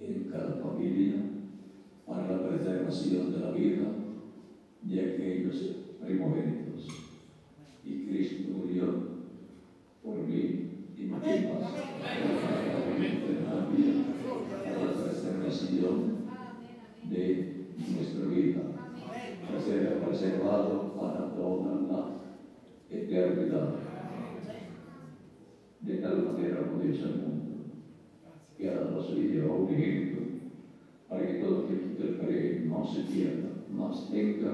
en cada familia para la preservación de la vida de aquellos primogénitos. Y Cristo murió por mí y por ti más, para la preservación de nuestra vida, para ser preservado para toda la eternidad. De tal manera amó Dios al mundo, que ha dado su Hijo unigénito, para que todo aquel que cree no se pierda, mas tenga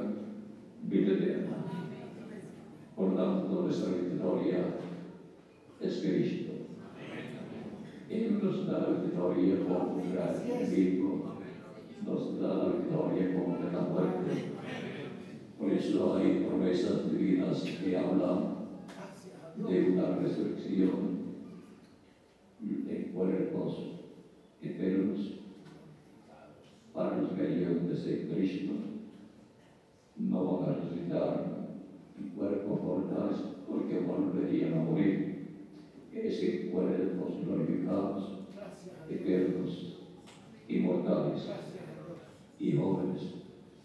vida eterna. Por tanto, nuestra victoria es Cristo. Él nos da la victoria contra el enemigo, nos da la victoria contra la muerte. Por eso hay promesas divinas que hablan de una resurrección en cuerpos eternos para los creyentes de Cristo. No van a resucitar en cuerpos mortales porque volverían a morir. Es en cuerpos glorificados, eternos, inmortales y jóvenes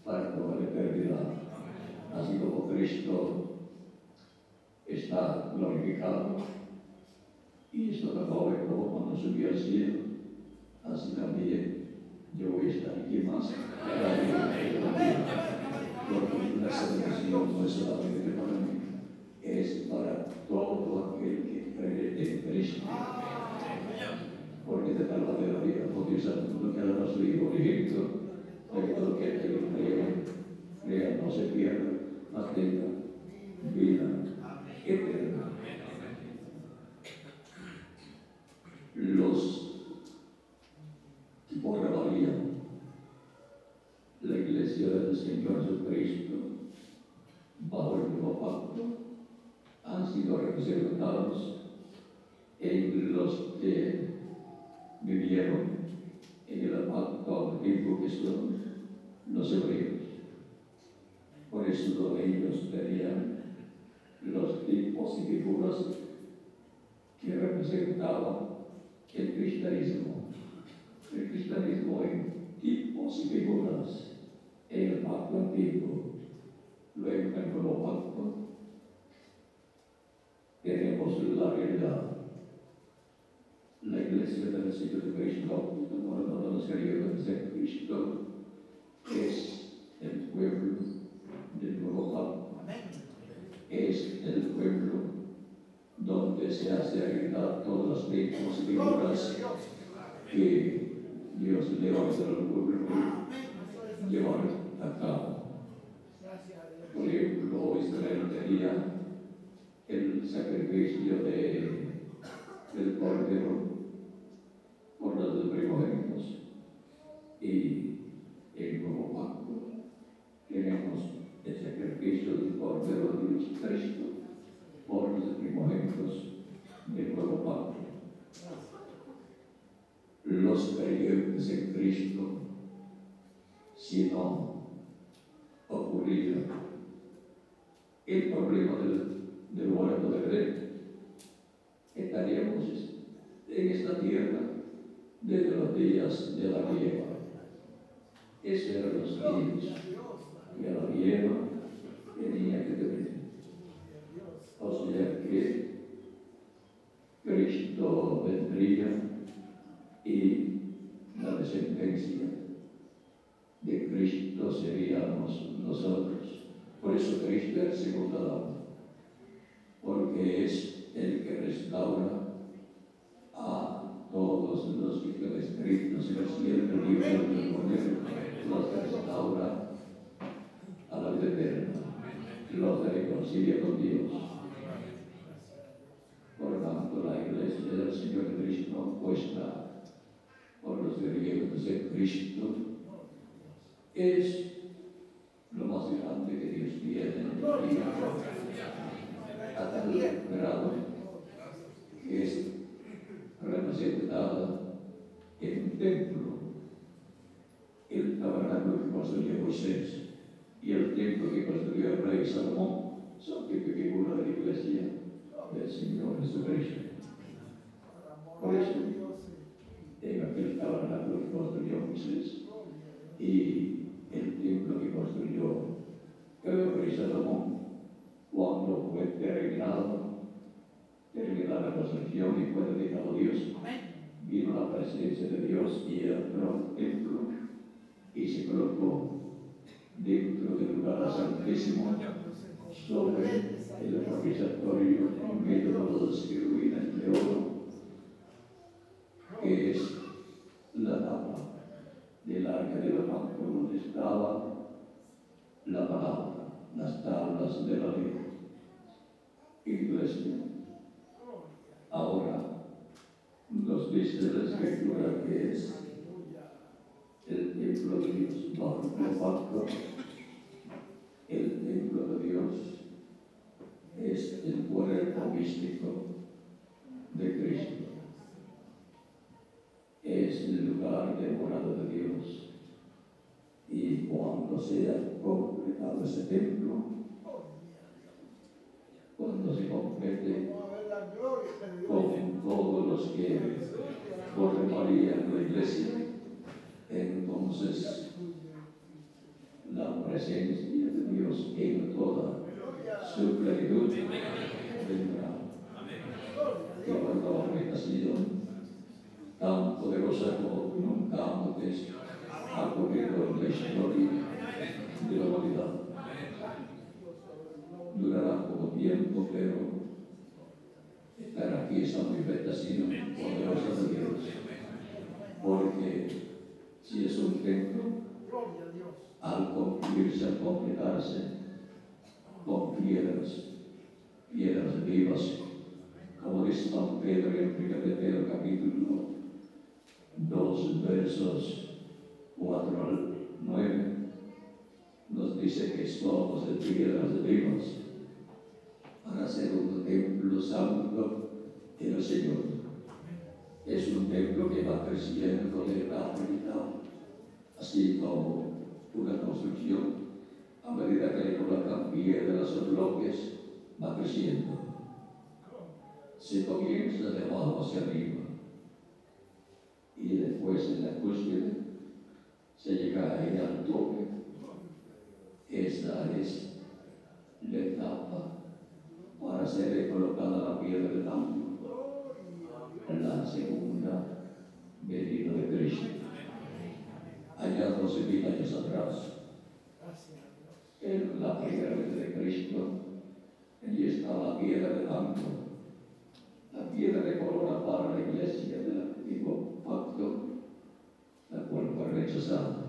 para toda la eternidad. Así como Cristo está glorificado y está tan joven como cuando subió al cielo, así también yo voy a estar aquí más. Porque la salvación no es solamente para mí, es para todo aquel que cree en Cristo. Porque de tal manera Dios Dios al mundo que ha dado a su Hijo unigénito, para que todo aquel que crea no se pierda, mas tenga vida eterna. Los que por revalía la Iglesia del Señor Jesucristo bajo el nuevo pacto han sido representados en los que vivieron en el pacto antiguo que son los hebreos. Por eso ellos tenían los tipos y figuras que representaban el cristianismo. El cristianismo en tipos y figuras en el pacto antiguo. Luego en el nuevo pacto tenemos la realidad. La Iglesia del Señor de Cristo, como todos los griegos de Cristo, es el pueblo del nuevo pacto. Es el pueblo donde se hace realidad todos los tipos y figuras que Dios le ordena al pueblo llevar a cabo. Por ejemplo, Israel tenía el sacrificio del cordero por los primogénitos, y el nuevo pacto tenemos el sacrificio del cordero de Dios Cristo por los primogénitos del nuevo pacto. Los creyentes en Cristo, si no ocurriera el problema del huerto de Edén, estaríamos en esta tierra desde los días de la Hieva. Esos eran los días que la Hieva tenía que tener. O sea que Cristo vendría y la descendencia de Cristo seríamos nosotros. Por eso Cristo es el segundo Adán, porque es el que restaura a todos los que están escritos en el cielo, el libro del Cordero, los que restaura a la vida eterna, los que reconcilia con Dios. Por tanto, la Iglesia del Señor Cristo, compuesta por los creyentes en Cristo, es lo más grande que Dios tiene a tal grado que es representada en un templo, el tabernáculo que construyó Moisés y el templo que construyó el rey Salomón son tipo y figura de la Iglesia del Señor Jesucristo. Por eso, en aquel tabernáculo que construyó Moisés y el templo que construyó el rey Salomón, cuando fue terminada la construcción y fue dedicado a Dios, vino la presencia de Dios y entró al templo y se colocó dentro del lugar santísimo sobre el propiciatorio en medio de los querubines de oro, que es la tapa del arca de la pacto, donde estaba la palabra, las tablas de la ley. Iglesia, ahora nos dice la Escritura que es el templo de Dios bajo el pacto. El templo de Dios es el cuerpo místico de Cristo. Es el lugar de morada de Dios. Y cuando sea completado ese templo, cuando se complete con todos los que formarían la Iglesia, entonces la presencia de Dios en toda su plenitud vendrá. Y cuando ha sido tan poderosa como nunca antes su gloria de la humanidad. Durará poco tiempo, pero estar aquí esa manifestación poderosa de Dios, porque si es un templo, al concluirse, al completarse, con piedras vivas, como dice San Pedro en 1 Pedro capítulo 2, versos 4 al 9, nos dice que somos de piedras vivas para hacer un templo santo en el Señor. Es un templo que va creciendo de etapa en etapa, así como una construcción, a medida que le colocan piedras o bloques, va creciendo. Se comienza de abajo hacia arriba y después en la cúspide se llega ahí al tope. Esa es la etapa para ser colocada la piedra del ángulo, la segunda venida de Cristo. Allá 12.000 años atrás, en la primera venida de Cristo, allí está la piedra del ángulo, la piedra de corona para la iglesia del antiguo pacto, la cual fue rechazada.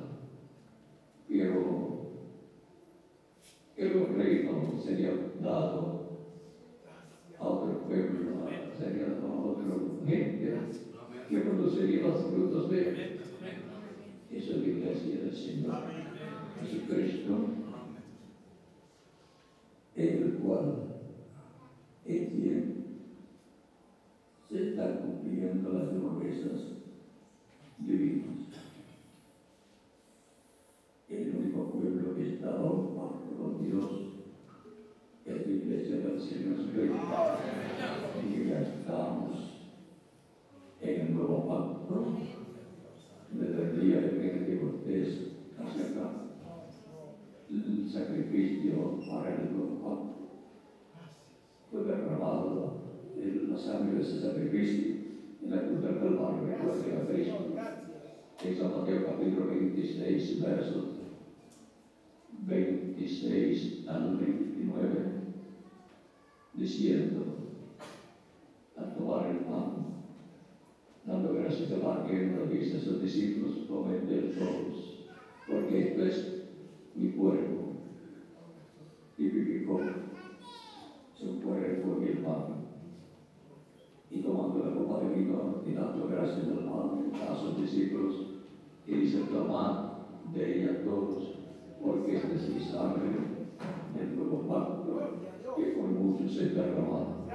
Pero el reino sería dado a otro pueblo, sería dado a otra gente que produciría los frutos de él. Esa es la iglesia del Señor Jesucristo, el cual es quien se están cumpliendo las promesas divinas. El único pueblo que está aún con Dios es la iglesia del Señor Jesucristo. Y ya estamos en el nuevo pacto desde el día de Pentecostés hacia acá. El sacrificio para el nuevo pacto fue derramado en la sangre de ese sacrificio en la cruz del Calvario, recuerda a Cristo. En San Mateo capítulo 26, versos 26 al 29, diciendo, al tomar el pan, dando gracias al Evangelio, dice a sus discípulos, comed de él todos, porque esto es mi cuerpo, y vivificó su cuerpo y el pan. Y tomando la copa de vino y dando gracias al Padre a sus discípulos, y dice, tomad de ella todos, porque este es mi sangre del nuevo pacto, que por muchos es derramada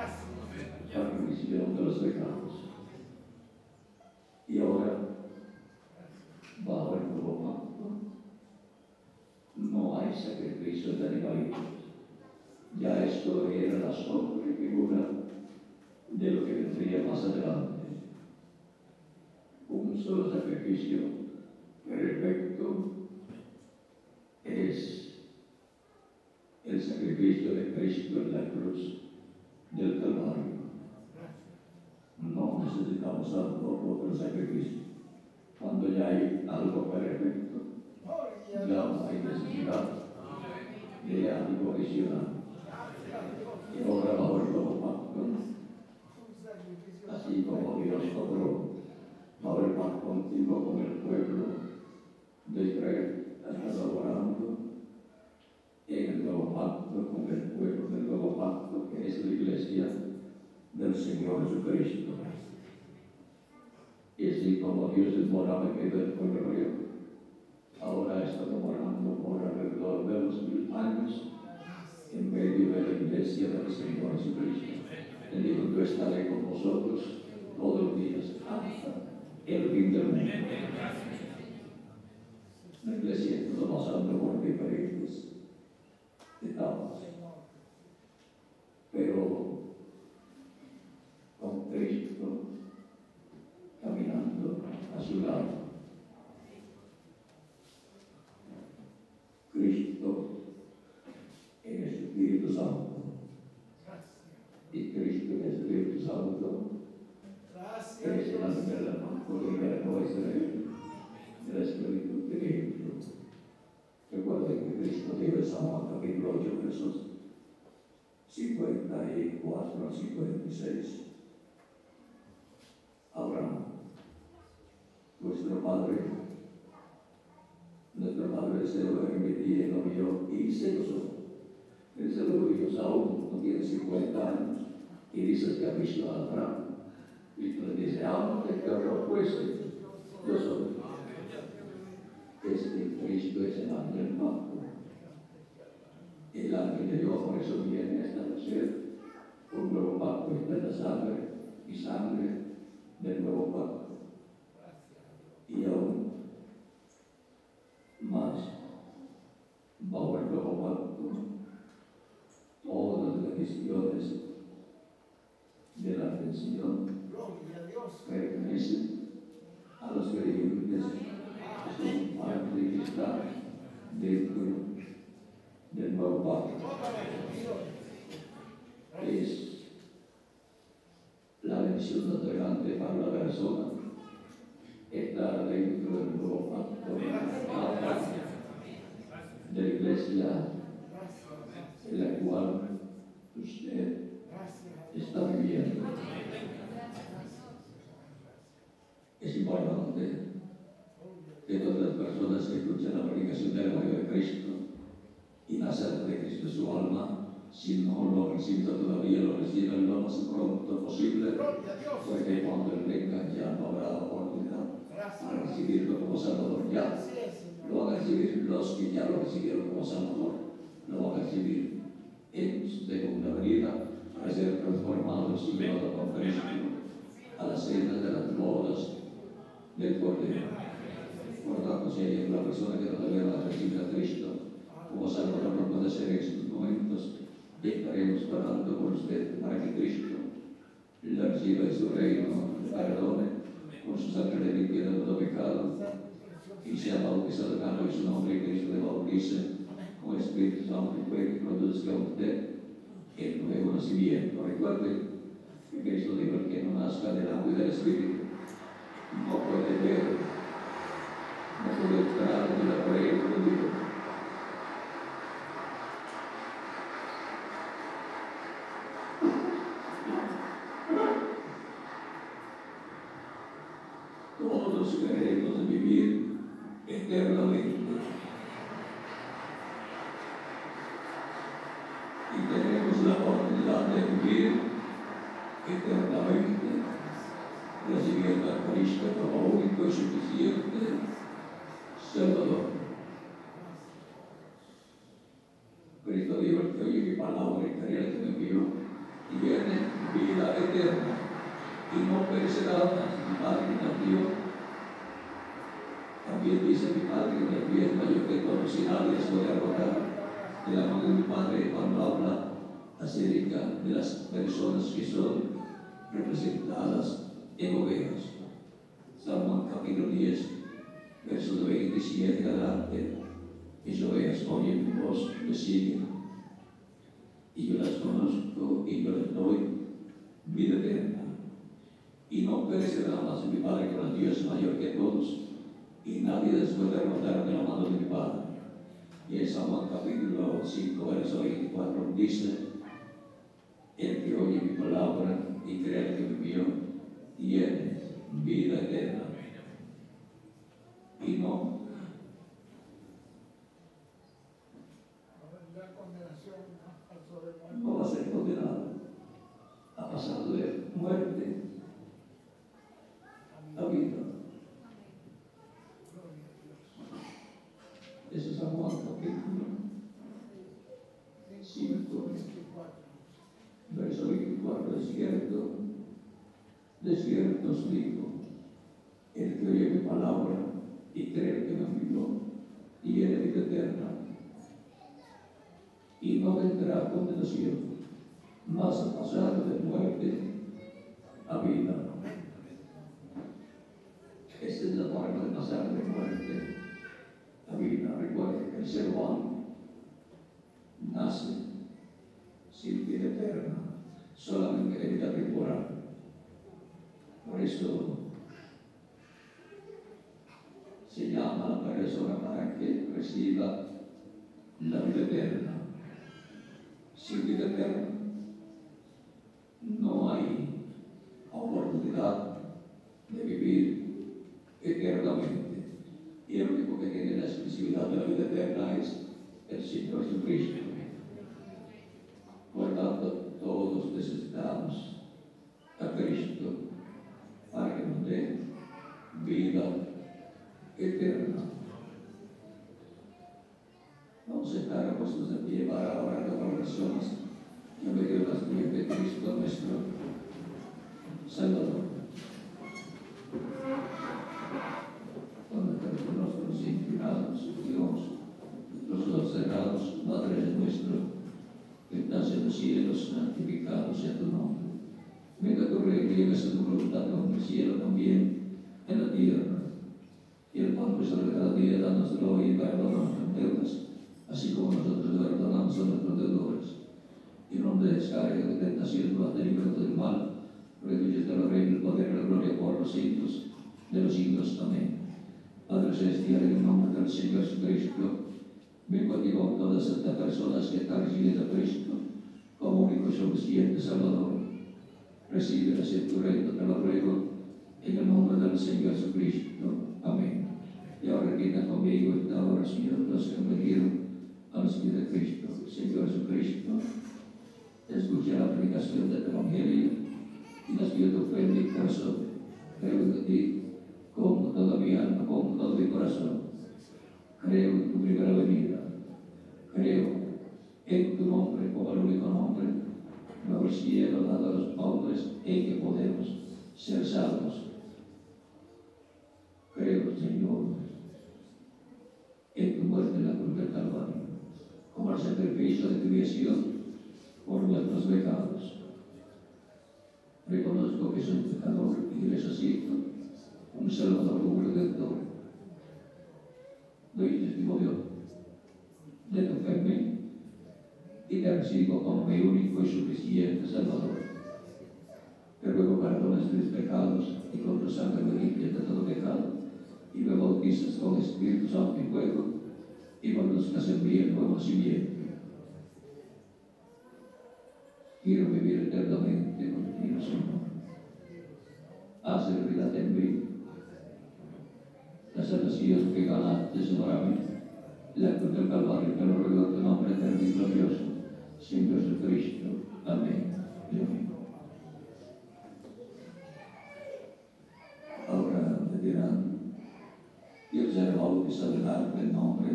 para remisión de los pecados. Y ahora, bajo el nuevo pacto, no hay sacrificios de animalitos. Ya esto era la sombra y figura de lo que vendría más adelante. Un solo sacrificio perfecto es el sacrificio de Cristo en la cruz del Calvario. No necesitamos otro sacrificio. Cuando ya hay algo perfecto, ya no hay necesidad de algo adicional. Y ahora bajo el nuevo pacto, así como Dios obró bajo el pacto antiguo con el pueblo de Israel, está laborando en el nuevo pacto con el pueblo del nuevo pacto, que es la iglesia del Señor Jesucristo. Y así como Dios moraba en medio del pueblo hebreo, ahora está morando por alrededor de 2000 años en medio de la iglesia del Señor Jesucristo. Él dijo, yo estaré con vosotros todos los días hasta el fin del mundo. La iglesia está pasando por diferentes etapas, pero con Cristo caminando a su lado. Cristo en el Espíritu Santo. Y Cristo en el Espíritu Santo es la primera colina nuestra del Espíritu de ejemplo Cristo dio de San Juan capítulo 8, versos 54 al 56. Abraham, nuestro Padre se lo permití y lo vio y se gozó. Él se lo vio, Saúl no tiene 50 años y dice que ha visto a Abraham. Y le dice, aunque el cabrón fuese, yo soy. Cristo es el ángel del pacto. El ángel de Dios, por eso viene a establecer un nuevo pacto entre la sangre y sangre del nuevo pacto. Y aún más, bajo el nuevo pacto, todas las bendiciones de la redención pertenecen a los creyentes que son parte y están dentro del nuevo pacto. Es la bendición más grande para la persona estar dentro del nuevo pacto de la iglesia en la cual usted está viviendo. Es importante que todas las personas que escuchan la predicación del Evangelio de Cristo y la santa de Cristo su alma, si no lo han recibido todavía, lo reciban lo más pronto posible, porque cuando Él venga ya no habrá oportunidad para recibirlo como Salvador. Ya lo van a recibir los que ya lo recibieron como Salvador, lo van a recibir en su segunda venida para ser transformados y llevados con Cristo a las cenas de las bodas del Cordero. Por lo tanto, si hay una persona que todavía no ha recibido a Cristo como Salvador, no puede ser en estos momentos, y estaremos orando por usted para que Cristo la reciba en su reino, le perdone con su sangre le limpie de todo pecado y sea bautizado en su nombre, y Cristo le bautice con Espíritu Santo y fuego, que produzca a usted el nuevo nacimiento. Recuerde que Cristo dijo: el que no nazca del agua y del Espíritu no puede ver, no puede entrar en la reino de Dios. Todos queremos vivir eternamente y tenemos la oportunidad de vivir eternamente recibiendo a Cristo como único y suficiente Salvador. Cristo dijo: el que oye mi palabra y cree que me envió tiene vida eterna y no perecerá más. Mi Padre me envió. También dice: mi Padre me envió es mayor que todos, y nadie les puede arrojar de la mano de mi Padre cuando habla acerca de las personas que son representadas en ovejas. San Juan capítulo 10, versos 27 adelante. Mis ovejas oyen mi voz, me siguen, y yo las conozco y yo les doy vida eterna, y no perecerá más. Mi Padre que los Dios es mayor que todos, y nadie les puede arrebatar de la mano de mi Padre. Y en San Juan capítulo 5, verso 24 dice: el que oye mi palabra y cree que me envió tiene vida eterna, y no va a ser condenado, ha pasado de muerte a vida. Eso es San Juan capítulo 5, verso 24. De cierto os digo, el que oye mi palabra y cree que me envió tiene vida eterna, y no vendrá a condenación, mas ha pasado de muerte a vida. Esta es la forma de pasar de muerte a vida. Recuerde que el ser humano nace sin vida eterna, solamente de vida temporal. Por eso se llama a la persona para que reciba la vida eterna. Sin vida eterna no hay oportunidad de vivir eternamente. Y el único que tiene la exclusividad de la vida eterna es el Señor Jesucristo. Por tanto, todos necesitamos a Cristo para que nos dé vida eterna. Vamos a estar puestos de pie para orar las oraciones que me dio las pies de Cristo nuestro Salvador. Con nuestros rostros inclinados, Dios, los ojos cerrados, Padre nuestro, que estás en los cielos, santificado sea tu nombre. Venga tu reino y hágase tu voluntad como en el cielo, también en la tierra. Y el pan nuestro de cada día, dánoslo hoy y perdona nuestras deudas, así como nosotros perdonamos a nuestros deudores. Y no nos dejes caer en tentación, mas líbranos del mal, porque tuyo es el reino, el poder y la gloria por los siglos de los siglos. Amén. Padre celestial, en el nombre del Señor Jesucristo, vengo aquí con todas estas personas que están recibiendo a Cristo como único y suficiente Salvador. Recíbelas en tu reino, te lo ruego, en el nombre del Señor Jesucristo. Amén. Y ahora repita conmigo esta oración, los que me dieron a los pies de Cristo. Señor Jesucristo, escucha la predicación del Evangelio y nació tu fe en mi corazón. Creo en ti con toda mi alma, con todo mi corazón. Creo en tu primera venida. Creo en tu nombre como el único nombre nuevo cielo dado a los hombres en que podemos ser salvos. Creo, Señor, en tu muerte en la cruz del Calvario, como el sacrificio de expiación por nuestros pecados. Reconozco que soy pecador y necesito un Salvador, un Redentor. Doy testimonio de tu fe en mí y te recibo como mi único y suficiente Salvador. Te ruego perdones mis pecados y con tu sangre me limpias de todo pecado y me bautizas con Espíritu Santo y fuego y conduzcas en mí el nuevo nacimiento. Quiero vivir eternamente contigo, Señor. Haz realidad en mí la salvación que ganaste para mí, la cruz del Calvario, que lo ruego en tu nombre eterno y glorioso, Señor Jesucristo. Amén. Amén. Ahora me dirán, yo seré bautizado en el nombre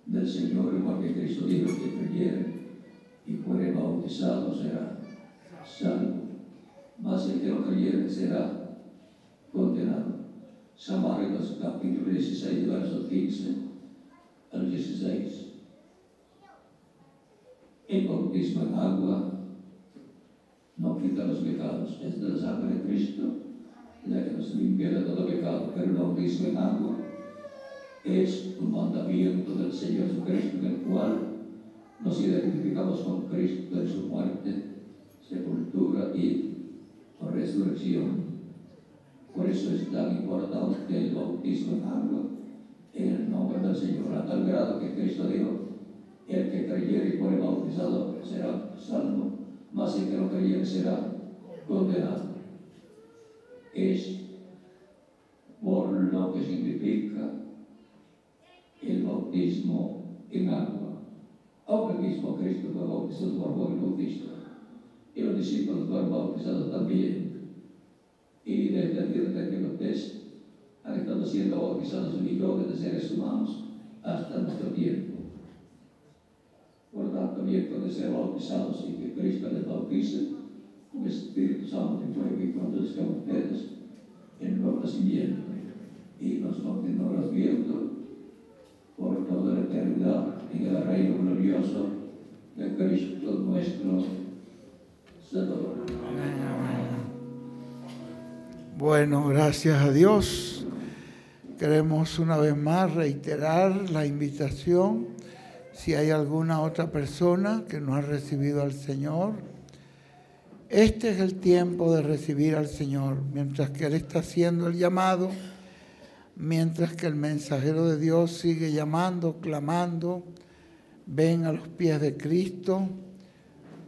del Señor, igual que Cristo dijo que creyere y fuere bautizado será salvo, mas el que no creyere será condenado. San Marcos capítulo 16, versos 15 al 16. El bautismo en agua no quita los pecados, es de la sangre de Cristo la que nos limpia de todo pecado, pero el bautismo en agua es un mandamiento del Señor Jesucristo, en el cual nos identificamos con Cristo en su muerte, sepultura y resurrección. Por eso es tan importante el bautismo en agua en el nombre del Señor, a tal grado que Cristo dijo: el que creyere y fuere bautizado será salvo, mas el que no creyere será condenado. Es por lo que significa el bautismo en agua. Aunque el mismo Cristo fue bautizado por Juan el Bautista y los discípulos fueron bautizados también, y desde el día de Pentecostés han estado siendo bautizados millones de seres humanos hasta nuestro tiempo. Por tanto, bien pueden ser bautizados y que Cristo les bautice con Espíritu Santo y fuego y conduzca a ustedes en nuevo nacimiento y nos continuará viendo por toda la eternidad en el reino glorioso de Cristo nuestro Salvador. Bueno, gracias a Dios. Queremos una vez más reiterar la invitación. Si hay alguna otra persona que no ha recibido al Señor, este es el tiempo de recibir al Señor. Mientras que Él está haciendo el llamado, mientras que el mensajero de Dios sigue llamando, clamando, ven a los pies de Cristo.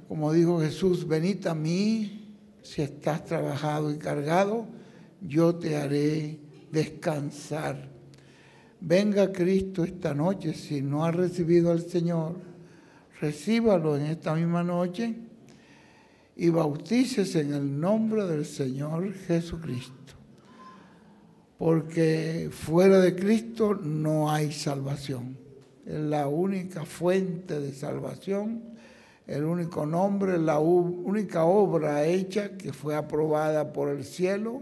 Como dijo Jesús, venid a mí, si estás trabajado y cargado, yo te haré descansar. Venga Cristo esta noche, si no ha recibido al Señor, recíbalo en esta misma noche y bautícese en el nombre del Señor Jesucristo. Porque fuera de Cristo no hay salvación. Es la única fuente de salvación, el único nombre, la única obra hecha que fue aprobada por el cielo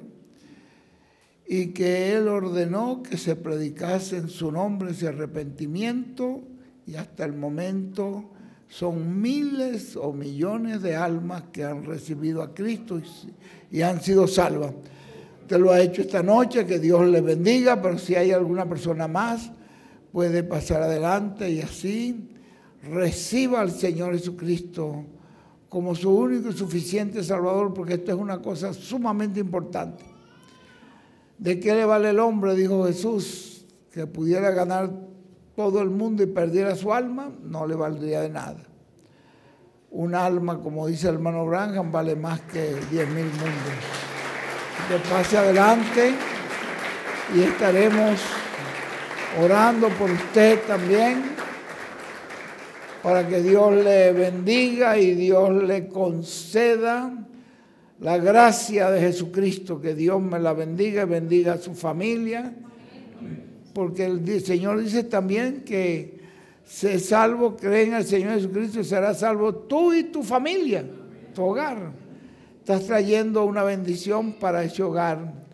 y que Él ordenó que se predicase en su nombre ese arrepentimiento, y hasta el momento son miles o millones de almas que han recibido a Cristo y han sido salvas. Usted lo ha hecho esta noche, que Dios le bendiga, pero si hay alguna persona más, puede pasar adelante y así reciba al Señor Jesucristo como su único y suficiente Salvador, porque esto es una cosa sumamente importante. ¿De qué le vale el hombre, dijo Jesús, que pudiera ganar todo el mundo y perdiera su alma? No le valdría de nada. Un alma, como dice el hermano Branham, vale más que 10,000 mundos. Que pase adelante y estaremos orando por usted también, para que Dios le bendiga y Dios le conceda la gracia de Jesucristo. Que Dios me la bendiga y bendiga a su familia, porque el Señor dice también que sé salvo, cree en el Señor Jesucristo y serás salvo tú y tu familia, tu hogar. Estás trayendo una bendición para ese hogar.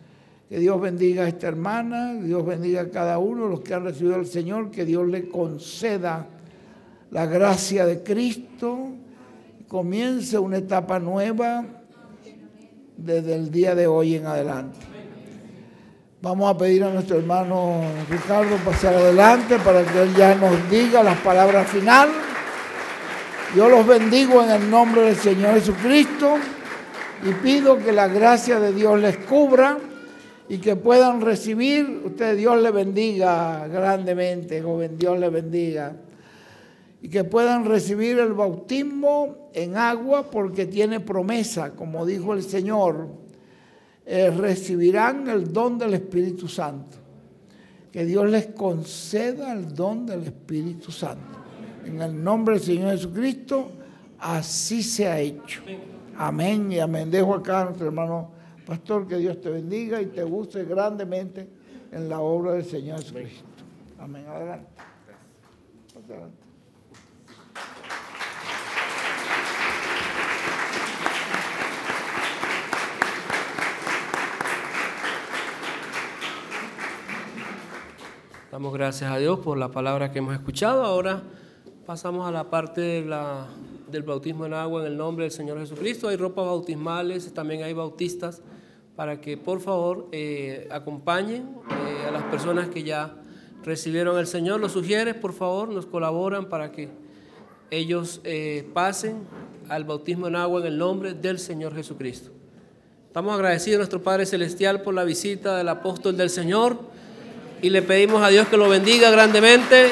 Que Dios bendiga a esta hermana, Dios bendiga a cada uno de los que han recibido al Señor, que Dios le conceda la gracia de Cristo, comience una etapa nueva desde el día de hoy en adelante. Vamos a pedir a nuestro hermano Ricardo pasar adelante para que él ya nos diga las palabras finales. Yo los bendigo en el nombre del Señor Jesucristo y pido que la gracia de Dios les cubra y que puedan recibir. Usted, Dios le bendiga grandemente, joven, Dios le bendiga. Y que puedan recibir el bautismo en agua, porque tiene promesa, como dijo el Señor, recibirán el don del Espíritu Santo. Que Dios les conceda el don del Espíritu Santo. En el nombre del Señor Jesucristo, así se ha hecho. Amén y amén. Dejo acá a nuestro hermano pastor, que Dios te bendiga y te use grandemente en la obra del Señor Jesucristo. Amén. Adelante. Adelante. Damos gracias a Dios por la palabra que hemos escuchado. Ahora pasamos a la parte del bautismo en agua en el nombre del Señor Jesucristo. Hay ropas bautismales, también hay bautistas, para que por favor acompañen a las personas que ya recibieron al Señor. Los sugieres, por favor, nos colaboran para que ellos pasen al bautismo en agua en el nombre del Señor Jesucristo. Estamos agradecidos a nuestro Padre Celestial por la visita del apóstol del Señor y le pedimos a Dios que lo bendiga grandemente.